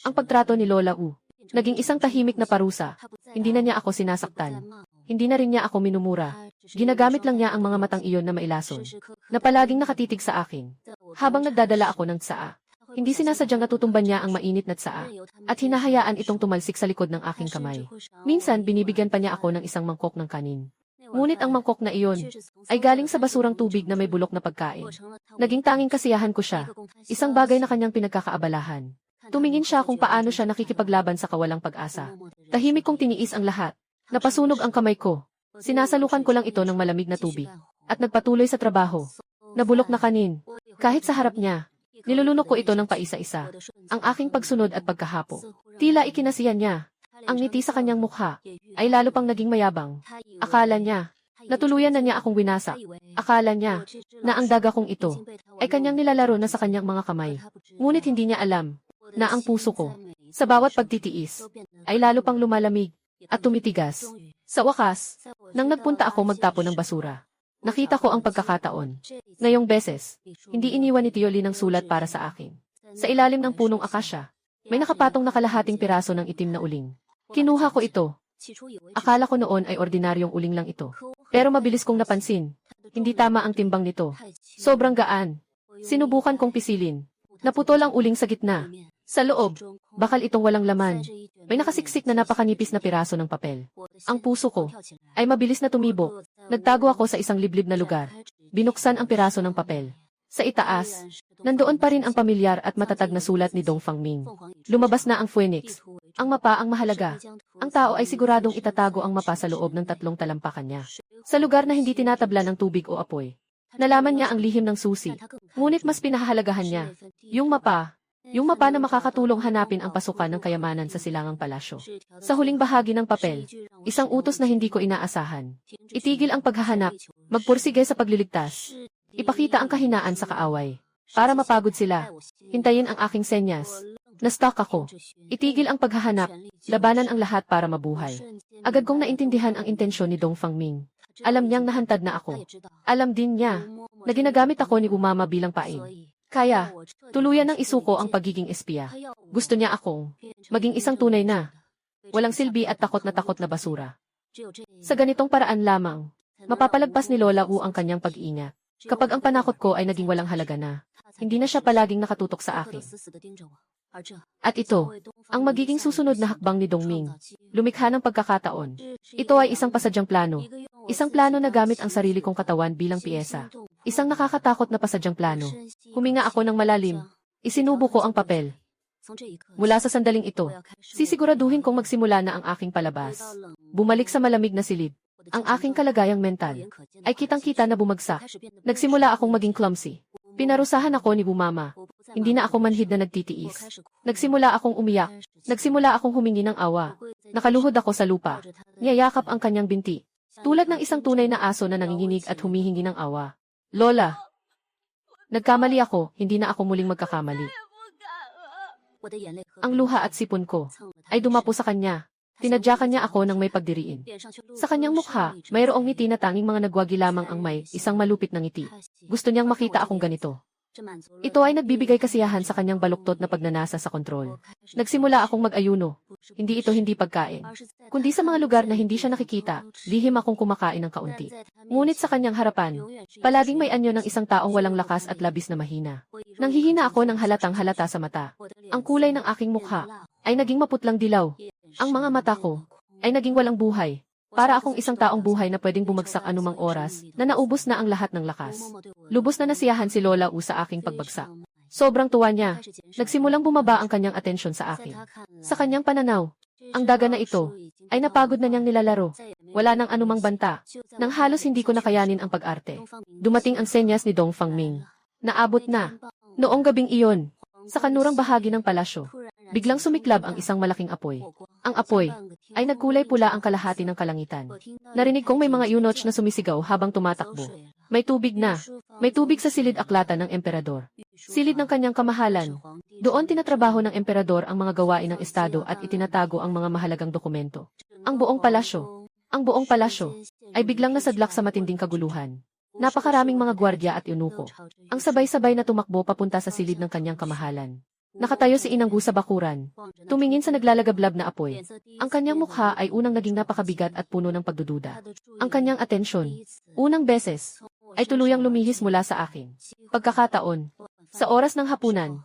Ang pagtrato ni Lola Wu, naging isang tahimik na parusa. Hindi na niya ako sinasaktan. Hindi na rin niya ako minumura. Ginagamit lang niya ang mga matang iyon na mailason, na palaging nakatitig sa akin. Habang nagdadala ako ng tsaa, hindi sinasadyang natutumban niya ang mainit na tsaa, at hinahayaan itong tumalsik sa likod ng aking kamay. Minsan binibigyan pa niya ako ng isang mangkok ng kanin. Ngunit ang mangkok na iyon ay galing sa basurang tubig na may bulok na pagkain. Naging tanging kasiyahan ko siya, isang bagay na kanyang pinagkakaabalahan. Tumingin siya kung paano siya nakikipaglaban sa kawalang pag-asa. Tahimik kong tiniis ang lahat. Napasunog ang kamay ko. Sinasalukan ko lang ito ng malamig na tubig. At nagpatuloy sa trabaho. Nabulok na kanin. Kahit sa harap niya, nilulunok ko ito ng paisa-isa. Ang aking pagsunod at pagkahapo. Tila ikinasiyan niya. Ang ngiti sa kanyang mukha ay lalo pang naging mayabang. Akala niya, natuluyan na niya akong winasak. Akala niya na ang daga kong ito ay kanyang nilalaro na sa kanyang mga kamay. Ngunit hindi niya alam na ang puso ko, sa bawat pagtitiis, ay lalo pang lumalamig at tumitigas. Sa wakas, nang nagpunta ako magtapon ng basura, nakita ko ang pagkakataon. Ngayong beses, hindi iniwan ni Tio Lin ang sulat para sa akin. Sa ilalim ng punong akasya, may nakapatong na kalahating piraso ng itim na uling. Kinuha ko ito. Akala ko noon ay ordinaryong uling lang ito. Pero mabilis kong napansin, hindi tama ang timbang nito. Sobrang gaan. Sinubukan kong pisilin. Naputol ang uling sa gitna. Sa loob, bakal itong walang laman. May nakasiksik na napakanipis na piraso ng papel. Ang puso ko ay mabilis na tumibok. Nagtago ako sa isang liblib na lugar. Binuksan ang piraso ng papel. Sa itaas, nandoon pa rin ang pamilyar at matatag na sulat ni Dong Fangming. Lumabas na ang Phoenix. Ang mapa ang mahalaga. Ang tao ay siguradong itatago ang mapa sa loob ng 3 talampakan niya. Sa lugar na hindi tinatabla ng tubig o apoy. Nalaman niya ang lihim ng susi. Ngunit mas pinahahalagahan niya. Yung mapa na makakatulong hanapin ang pasukan ng kayamanan sa silangang palasyo. Sa huling bahagi ng papel, isang utos na hindi ko inaasahan. Itigil ang paghahanap, magpursige sa pagliligtas. Ipakita ang kahinaan sa kaaway. Para mapagod sila, hintayin ang aking senyas. Na-stuck ako. Itigil ang paghahanap, labanan ang lahat para mabuhay. Agad kong naintindihan ang intensyon ni Dong Fangming. Alam niyang nahantad na ako. Alam din niya na ginagamit ako ni Umama bilang pain. Kaya, tuluyan ng isuko ang pagiging espiya. Gusto niya akong maging isang tunay na, walang silbi at takot na basura. Sa ganitong paraan lamang, mapapalagpas ni Lola Wu ang kanyang pag-iingat. Kapag ang panakot ko ay naging walang halaga na, hindi na siya palaging nakatutok sa akin. At ito, ang magiging susunod na hakbang ni Dongming. Lumikha ng pagkakataon. Ito ay isang pasadyang plano. Isang plano na gamit ang sarili kong katawan bilang piyesa. Isang nakakatakot na pasadyang plano. Huminga ako ng malalim. Isinubo ko ang papel. Mula sa sandaling ito, sisiguraduhin kong magsimula na ang aking palabas. Bumalik sa malamig na silid. Ang aking kalagayang mental ay kitang-kita na bumagsak. Nagsimula akong maging clumsy. Pinarusahan ako ni Bumama. Hindi na ako manhid na nagtitiis. Nagsimula akong umiyak. Nagsimula akong humingi ng awa. Nakaluhod ako sa lupa. Niyayakap ang kanyang binti. Tulad ng isang tunay na aso na nanginginig at humihingi ng awa. Lola! Nagkamali ako, hindi na ako muling magkakamali. Ang luha at sipon ko ay dumapo sa kanya. Tinadyakan niya ako ng may pagdiriin. Sa kanyang mukha, mayroong ngiti na tanging mga nagwagi lamang ang may isang malupit na ngiti. Gusto niyang makita akong ganito. Ito ay nagbibigay kasiyahan sa kanyang baluktot na pagnanasa sa kontrol. Nagsimula akong mag-ayuno. Hindi pagkain. Kundi sa mga lugar na hindi siya nakikita, lihim akong kumakain ng kaunti. Ngunit sa kanyang harapan, palaging may anyo ng isang taong walang lakas at labis na mahina. Nanghihina ako ng halatang halata sa mata. Ang kulay ng aking mukha ay naging maputlang dilaw. Ang mga mata ko ay naging walang buhay. Para akong isang taong buhay na pwedeng bumagsak anumang oras, na naubos na ang lahat ng lakas. Lubos na nasiyahan si Lola Wu sa aking pagbagsak. Sobrang tuwa niya. Nagsimulang bumaba ang kanyang atensyon sa akin. Sa kanyang pananaw, ang daga na ito ay napagod na niyang nilalaro. Wala nang anumang banta. Nang halos hindi ko nakayanin ang pag-arte. Dumating ang senyas ni Dong Fangming. Naabot na. Noong gabing iyon, sa kanurang bahagi ng palasyo, biglang sumiklab ang isang malaking apoy. Ang apoy ay nagkulay pula ang kalahati ng kalangitan. Narinig kong may mga eunuch na sumisigaw habang tumatakbo. May tubig na. May tubig sa silid aklatan ng emperador. Silid ng kanyang kamahalan. Doon tinatrabaho ng emperador ang mga gawain ng estado at itinatago ang mga mahalagang dokumento. Ang buong palasyo ay biglang nasadlak sa matinding kaguluhan. Napakaraming mga gwardya at eunuko. Ang sabay-sabay na tumakbo papunta sa silid ng kanyang kamahalan. Nakatayo si Inanggu sa bakuran. Tumingin sa naglalagablab na apoy. Ang kanyang mukha ay unang naging napakabigat at puno ng pagdududa. Ang kanyang atensyon, unang beses, ay tuluyang lumihis mula sa akin. Pagkakataon, sa oras ng hapunan,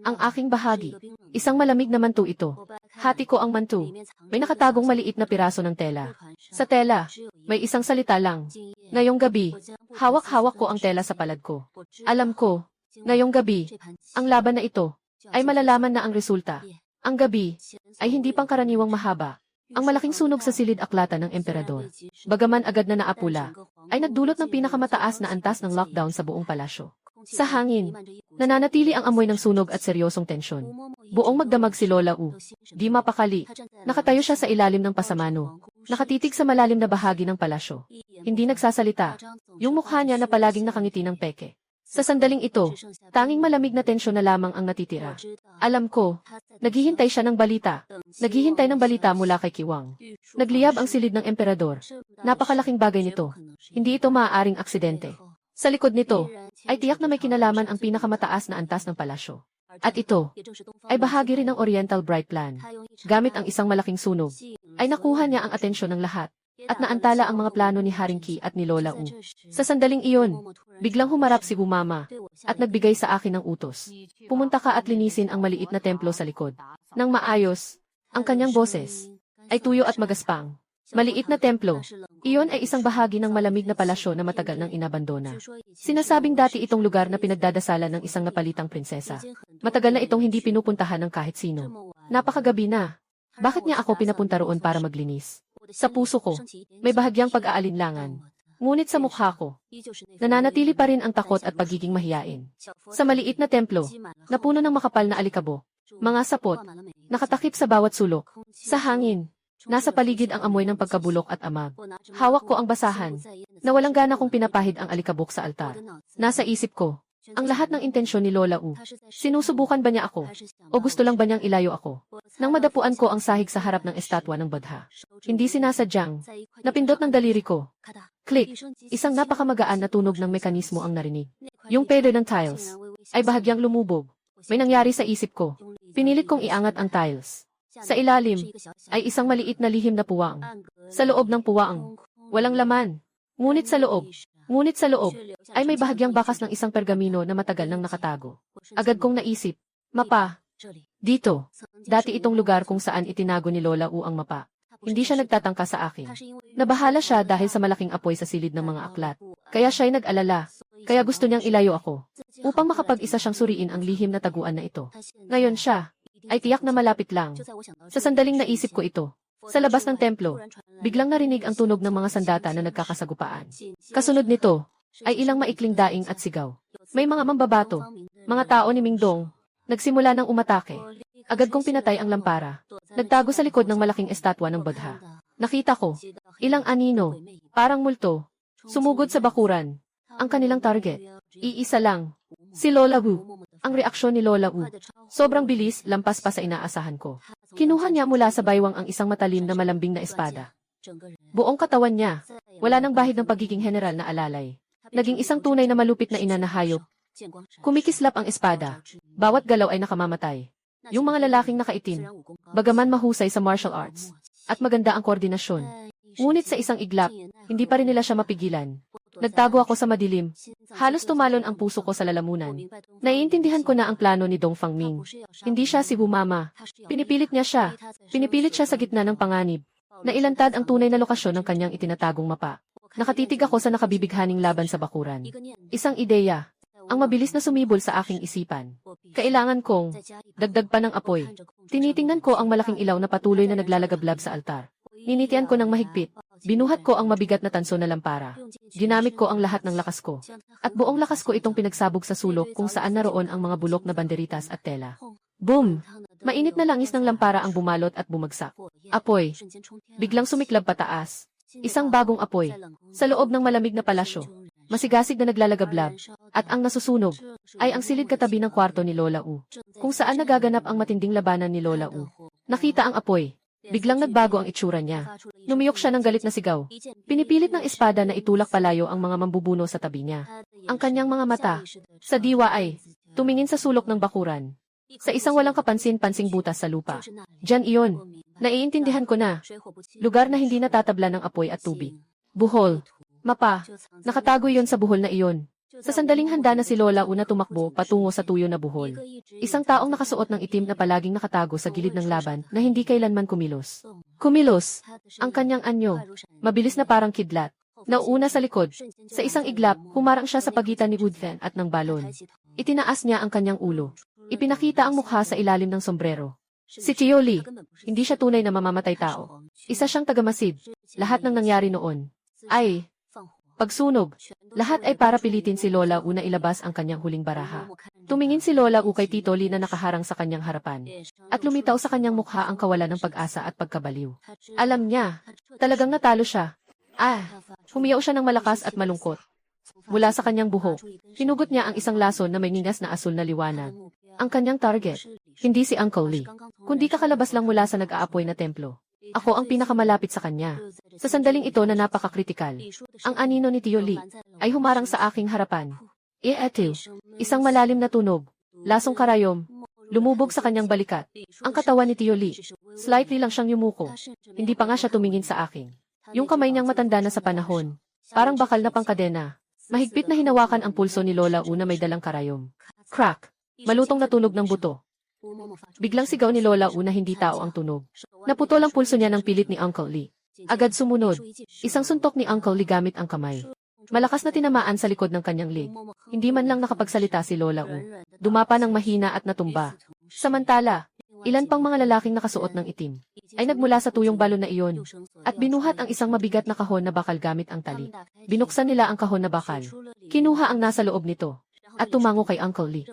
ang aking bahagi, isang malamig na mantu ito. Hati ko ang mantu. May nakatagong maliit na piraso ng tela. Sa tela, may isang salita lang. Ngayong gabi, hawak-hawak ko ang tela sa palad ko. Alam ko, ngayong gabi, ang laban na ito, ay malalaman na ang resulta. Ang gabi ay hindi pangkaraniwang mahaba. Ang malaking sunog sa silid aklatan ng emperador, bagaman agad na naapula, ay nagdulot ng pinakamataas na antas ng lockdown sa buong palasyo. Sa hangin, nananatili ang amoy ng sunog at seryosong tensyon. Buong magdamag si Lola Wu. Di mapakali. Nakatayo siya sa ilalim ng pasamano. Nakatitig sa malalim na bahagi ng palasyo. Hindi nagsasalita. Yung mukha niya na palaging nakangiti ng peke. Sa sandaling ito, tanging malamig na tensyon na lamang ang natitira. Alam ko, naghihintay siya ng balita. Naghihintay ng balita mula kay Kiwang. Nagliyab ang silid ng emperador. Napakalaking bagay nito. Hindi ito maaaring aksidente. Sa likod nito, ay tiyak na may kinalaman ang pinakamataas na antas ng palasyo. At ito, ay bahagi rin ng Oriental Bright Plan. Gamit ang isang malaking sunog, ay nakuha niya ang atensyon ng lahat. At naantala ang mga plano ni Haring Qi at ni Lola Wu. Sa sandaling iyon, biglang humarap si Bumama at nagbigay sa akin ng utos. Pumunta ka at linisin ang maliit na templo sa likod. Nang maayos, ang kanyang boses ay tuyo at magaspang. Maliit na templo. Iyon ay isang bahagi ng malamig na palasyo na matagal nang inabandona. Sinasabing dati itong lugar na pinagdadasalan ng isang napalitang prinsesa. Matagal na itong hindi pinupuntahan ng kahit sino. Napakagabi na. Bakit niya ako pinapunta roon para maglinis? Sa puso ko, may bahagyang pag-aalinlangan. Ngunit sa mukha ko, nananatili pa rin ang takot at pagiging mahiyain. Sa maliit na templo, na puno ng makapal na alikabok, mga sapot, nakatakip sa bawat sulok. Sa hangin, nasa paligid ang amoy ng pagkabulok at amag. Hawak ko ang basahan, na walang gana kong pinapahid ang alikabok sa altar. Nasa isip ko, ang lahat ng intensyon ni Lola U. Sinusubukan ba niya ako? O gusto lang ba niyang ilayo ako? Nang madapuan ko ang sahig sa harap ng estatwa ng Buddha. Hindi sinasadyang. Napindot ng daliri ko. Click! Isang napakamagaan na tunog ng mekanismo ang narinig. Yung pede ng tiles ay bahagyang lumubog. May nangyari sa isip ko. Pinilit kong iangat ang tiles. Sa ilalim ay isang maliit na lihim na puwang. Sa loob ng puwang, walang laman. Ngunit sa loob, ay may bahagyang bakas ng isang pergamino na matagal nang nakatago. Agad kong naisip, mapa. Dito, dati itong lugar kung saan itinago ni Lola U ang mapa. Hindi siya nagtatangka sa akin. Nabahala siya dahil sa malaking apoy sa silid ng mga aklat. Kaya siya'y nag-alala. Kaya gusto niyang ilayo ako. Upang makapag-isa siyang suriin ang lihim na taguan na ito. Ngayon siya, ay tiyak na malapit lang. Sa sandaling naisip ko ito. Sa labas ng templo, biglang narinig ang tunog ng mga sandata na nagkakasagupaan. Kasunod nito, ay ilang maikling daing at sigaw. May mga mambabato, mga tao ni Mingdong, nagsimula ng umatake. Agad kong pinatay ang lampara. Nagtago sa likod ng malaking estatwa ng Buddha. Nakita ko, ilang anino, parang multo, sumugod sa bakuran. Ang kanilang target, iisa lang, si Lola Wu. Ang reaksyon ni Lola Wu, sobrang bilis, lampas pa sa inaasahan ko. Kinuha niya mula sa baywang ang isang matalim na malambing na espada. Buong katawan niya, wala nang bahid ng pagiging general na alalay. Naging isang tunay na malupit na ina na hayop. Kumikislap ang espada. Bawat galaw ay nakamamatay. Yung mga lalaking nakaitim, bagaman mahusay sa martial arts, at maganda ang koordinasyon. Ngunit sa isang iglap, hindi pa rin nila siya mapigilan. Nagtago ako sa madilim. Halos tumalon ang puso ko sa lalamunan. Naiintindihan ko na ang plano ni Dong Fangming. Hindi siya si Bumama. Pinipilit niya siya. Pinipilit siya sa gitna ng panganib. Nailantad ang tunay na lokasyon ng kanyang itinatagong mapa. Nakatitig ako sa nakabibighaning laban sa bakuran. Isang ideya. Ang mabilis na sumibol sa aking isipan. Kailangan kong dagdag pa ng apoy. Tinitingnan ko ang malaking ilaw na patuloy na naglalagablab sa altar. Ninitian ko ng mahigpit. Binuhat ko ang mabigat na tanso na lampara. Ginamit ko ang lahat ng lakas ko. At buong lakas ko itong pinagsabog sa sulok kung saan naroon ang mga bulok na banderitas at tela. Boom! Mainit na langis ng lampara ang bumalot at bumagsak. Apoy. Biglang sumiklab pataas. Isang bagong apoy. Sa loob ng malamig na palasyo. Masigasig na naglalagablab. At ang nasusunog ay ang silid katabi ng kwarto ni Lola U. Kung saan nagaganap ang matinding labanan ni Lola U. Nakita ang apoy. Biglang nagbago ang itsura niya. Numiyok siya ng galit na sigaw. Pinipilit ng espada na itulak palayo ang mga mambubuno sa tabi niya. Ang kanyang mga mata, sa diwa ay, tumingin sa sulok ng bakuran. Sa isang walang kapansin-pansing butas sa lupa. Diyan iyon. Naiintindihan ko na. Lugar na hindi natatabla ng apoy at tubig. Buhol. Mapa. Nakatago iyon sa buhol na iyon. Sa sandaling handa na si Lola una tumakbo patungo sa tuyo na buhol. Isang taong nakasuot ng itim na palaging nakatago sa gilid ng laban na hindi kailanman kumilos. Kumilos. Ang kanyang anyo. Mabilis na parang kidlat. Nauuna sa likod. Sa isang iglap, humarang siya sa pagitan ni Woodfen at ng balon. Itinaas niya ang kanyang ulo. Ipinakita ang mukha sa ilalim ng sombrero. Si Tio Li. Hindi siya tunay na mamamatay tao. Isa siyang tagamasid. Lahat ng nangyari noon ay pagsunog. Lahat ay para pilitin si Lola U na ilabas ang kanyang huling baraha. Tumingin si Lola U kay Tito Li na nakaharang sa kanyang harapan. At lumitaw sa kanyang mukha ang kawalan ng pag-asa at pagkabaliw. Alam niya, talagang natalo siya. Humiyaw siya ng malakas at malungkot. Mula sa kanyang buhok, hinugot niya ang isang lason na may ningas na asul na liwanag. Ang kanyang target, hindi si Uncle Lee, kundi kakalabas lang mula sa nag-aapoy na templo. Ako ang pinakamalapit sa kanya. Sa sandaling ito na napakakritikal, ang anino ni Tio Lee ay humarang sa aking harapan. Eto, isang malalim na tunog, lasong karayom, lumubog sa kanyang balikat. Ang katawan ni Tio Lee, slightly lang siyang yumuko. Hindi pa nga siya tumingin sa akin. Yung kamay niyang matanda na sa panahon, parang bakal na pangkadena. Mahigpit na hinawakan ang pulso ni Lola U na may dalang karayom. Crack! Malutong na tunog ng buto. Biglang sigaw ni Lola U na hindi tao ang tunog. Naputol ang pulso niya ng pilit ni Uncle Lee. Agad sumunod. Isang suntok ni Uncle Lee gamit ang kamay. Malakas na tinamaan sa likod ng kanyang leg. Hindi man lang nakapagsalita si Lola U. Dumapa ng mahina at natumba. Samantala, ilan pang mga lalaking nakasuot ng itim ay nagmula sa tuyong balon na iyon at binuhat ang isang mabigat na kahon na bakal gamit ang tali. Binuksan nila ang kahon na bakal. Kinuha ang nasa loob nito at tumango kay Uncle Lee.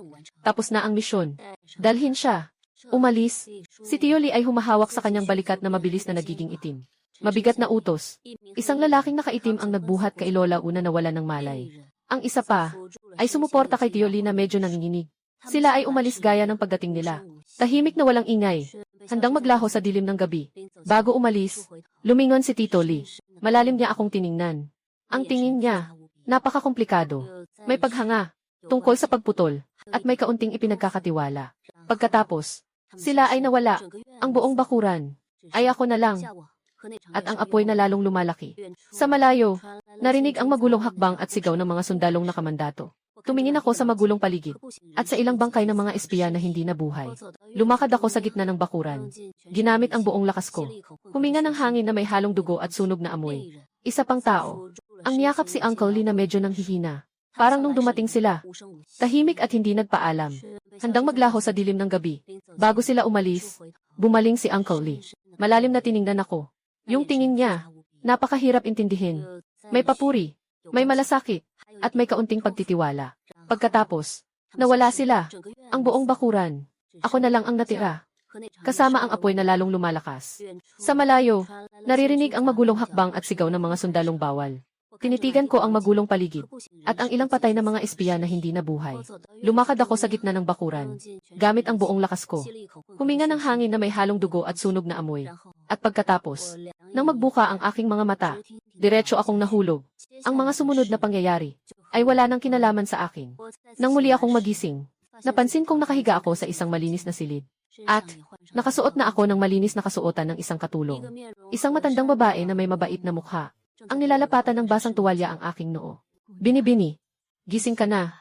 Tapos na ang misyon. Dalhin siya. Umalis. Si Tio Lee ay humahawak sa kanyang balikat na mabilis na nagiging itim. Mabigat na utos. Isang lalaking nakaitim ang nagbuhat kay Lola U na nawala ng malay. Ang isa pa ay sumuporta kay Tio Lee na medyo nanginginig. Sila ay umalis gaya ng pagdating nila. Tahimik na walang ingay. Handang maglaho sa dilim ng gabi. Bago umalis, lumingon si Tito Lee. Malalim niya akong tiningnan. Ang tingin niya, napakakomplikado. May paghanga, tungkol sa pagputol, at may kaunting ipinagkakatiwala. Pagkatapos, sila ay nawala. Ang buong bakuran ay ako na lang. At ang apoy na lalong lumalaki. Sa malayo, narinig ang magulong hakbang at sigaw ng mga sundalong nakamandato. Tumingin ako sa magulong paligid, at sa ilang bangkay ng mga espiya na hindi nabuhay. Lumakad ako sa gitna ng bakuran. Ginamit ang buong lakas ko. Huminga ng hangin na may halong dugo at sunog na amoy. Isa pang tao. Ang niyakap si Uncle Lee na medyo nanghihina. Parang nung dumating sila. Tahimik at hindi nagpaalam. Handang maglaho sa dilim ng gabi. Bago sila umalis, bumaling si Uncle Lee. Malalim na tiningnan ako. Yung tingin niya, napakahirap intindihin. May papuri, may malasakit, at may kaunting pagtitiwala. Pagkatapos, nawala sila. Ang buong bakuran. Ako na lang ang natira. Kasama ang apoy na lalong lumalakas. Sa malayo, naririnig ang magulong hakbang at sigaw ng mga sundalong bawal. Tinitigan ko ang magulong paligid, at ang ilang patay na mga espiya na hindi nabuhay. Lumakad ako sa gitna ng bakuran, gamit ang buong lakas ko. Huminga ng hangin na may halong dugo at sunog na amoy. At pagkatapos, nang magbuka ang aking mga mata, diretso akong nahulog. Ang mga sumunod na pangyayari ay wala nang kinalaman sa akin. Nang muli akong magising, napansin kong nakahiga ako sa isang malinis na silid. At, nakasuot na ako ng malinis na kasuotan ng isang katulong. Isang matandang babae na may mabait na mukha. Ang nilalapatan ng basang tuwalya ang aking noo. Bini-bini, gising ka na.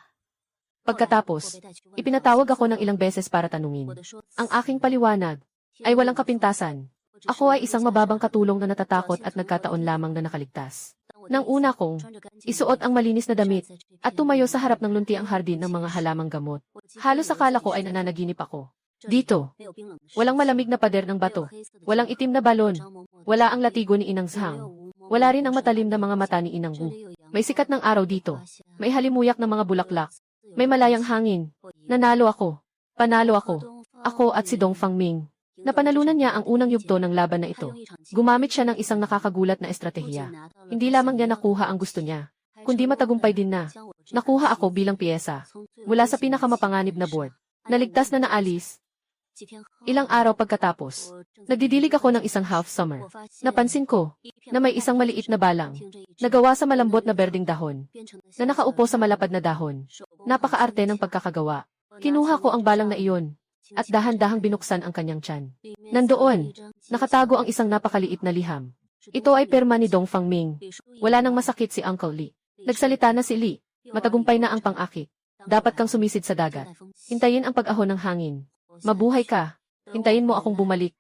Pagkatapos, ipinatawag ako ng ilang beses para tanungin. Ang aking paliwanag ay walang kapintasan. Ako ay isang mababang katulong na natatakot at nagkataon lamang na nakaligtas. Nang una kong isuot ang malinis na damit at tumayo sa harap ng luntiang hardin ng mga halamang gamot. Halos akala ko ay nananaginip ako. Dito, walang malamig na pader ng bato, walang itim na balon, wala ang latigo ni Inang Zhang. Wala rin ang matalim na mga mata ni Inang Wu. May sikat ng araw dito. May halimuyak ng mga bulaklak. May malayang hangin. Nanalo ako. Panalo ako. Ako at si Dong Fangming. Napanalunan niya ang unang yugto ng laban na ito. Gumamit siya ng isang nakakagulat na estratehiya. Hindi lamang niya nakuha ang gusto niya, kundi matagumpay din na. Nakuha ako bilang piyesa. Mula sa pinakamapanganib na board. Naligtas na naalis. Ilang araw pagkatapos, nagdidilig ako ng isang half summer. Napansin ko na may isang maliit na balang, nagawa sa malambot na berdeng dahon, na nakaupo sa malapad na dahon. Napakaarte ng pagkakagawa. Kinuha ko ang balang na iyon, at dahan-dahang binuksan ang kanyang tiyan. Nandoon, nakatago ang isang napakaliit na liham. Ito ay perma ni Dong Fangming. Wala nang masakit si Uncle Lee. Nagsalita na si Lee. Matagumpay na ang pang-akit. Dapat kang sumisid sa dagat. Hintayin ang pag-ahon ng hangin. Mabuhay ka. Hintayin mo akong bumalik.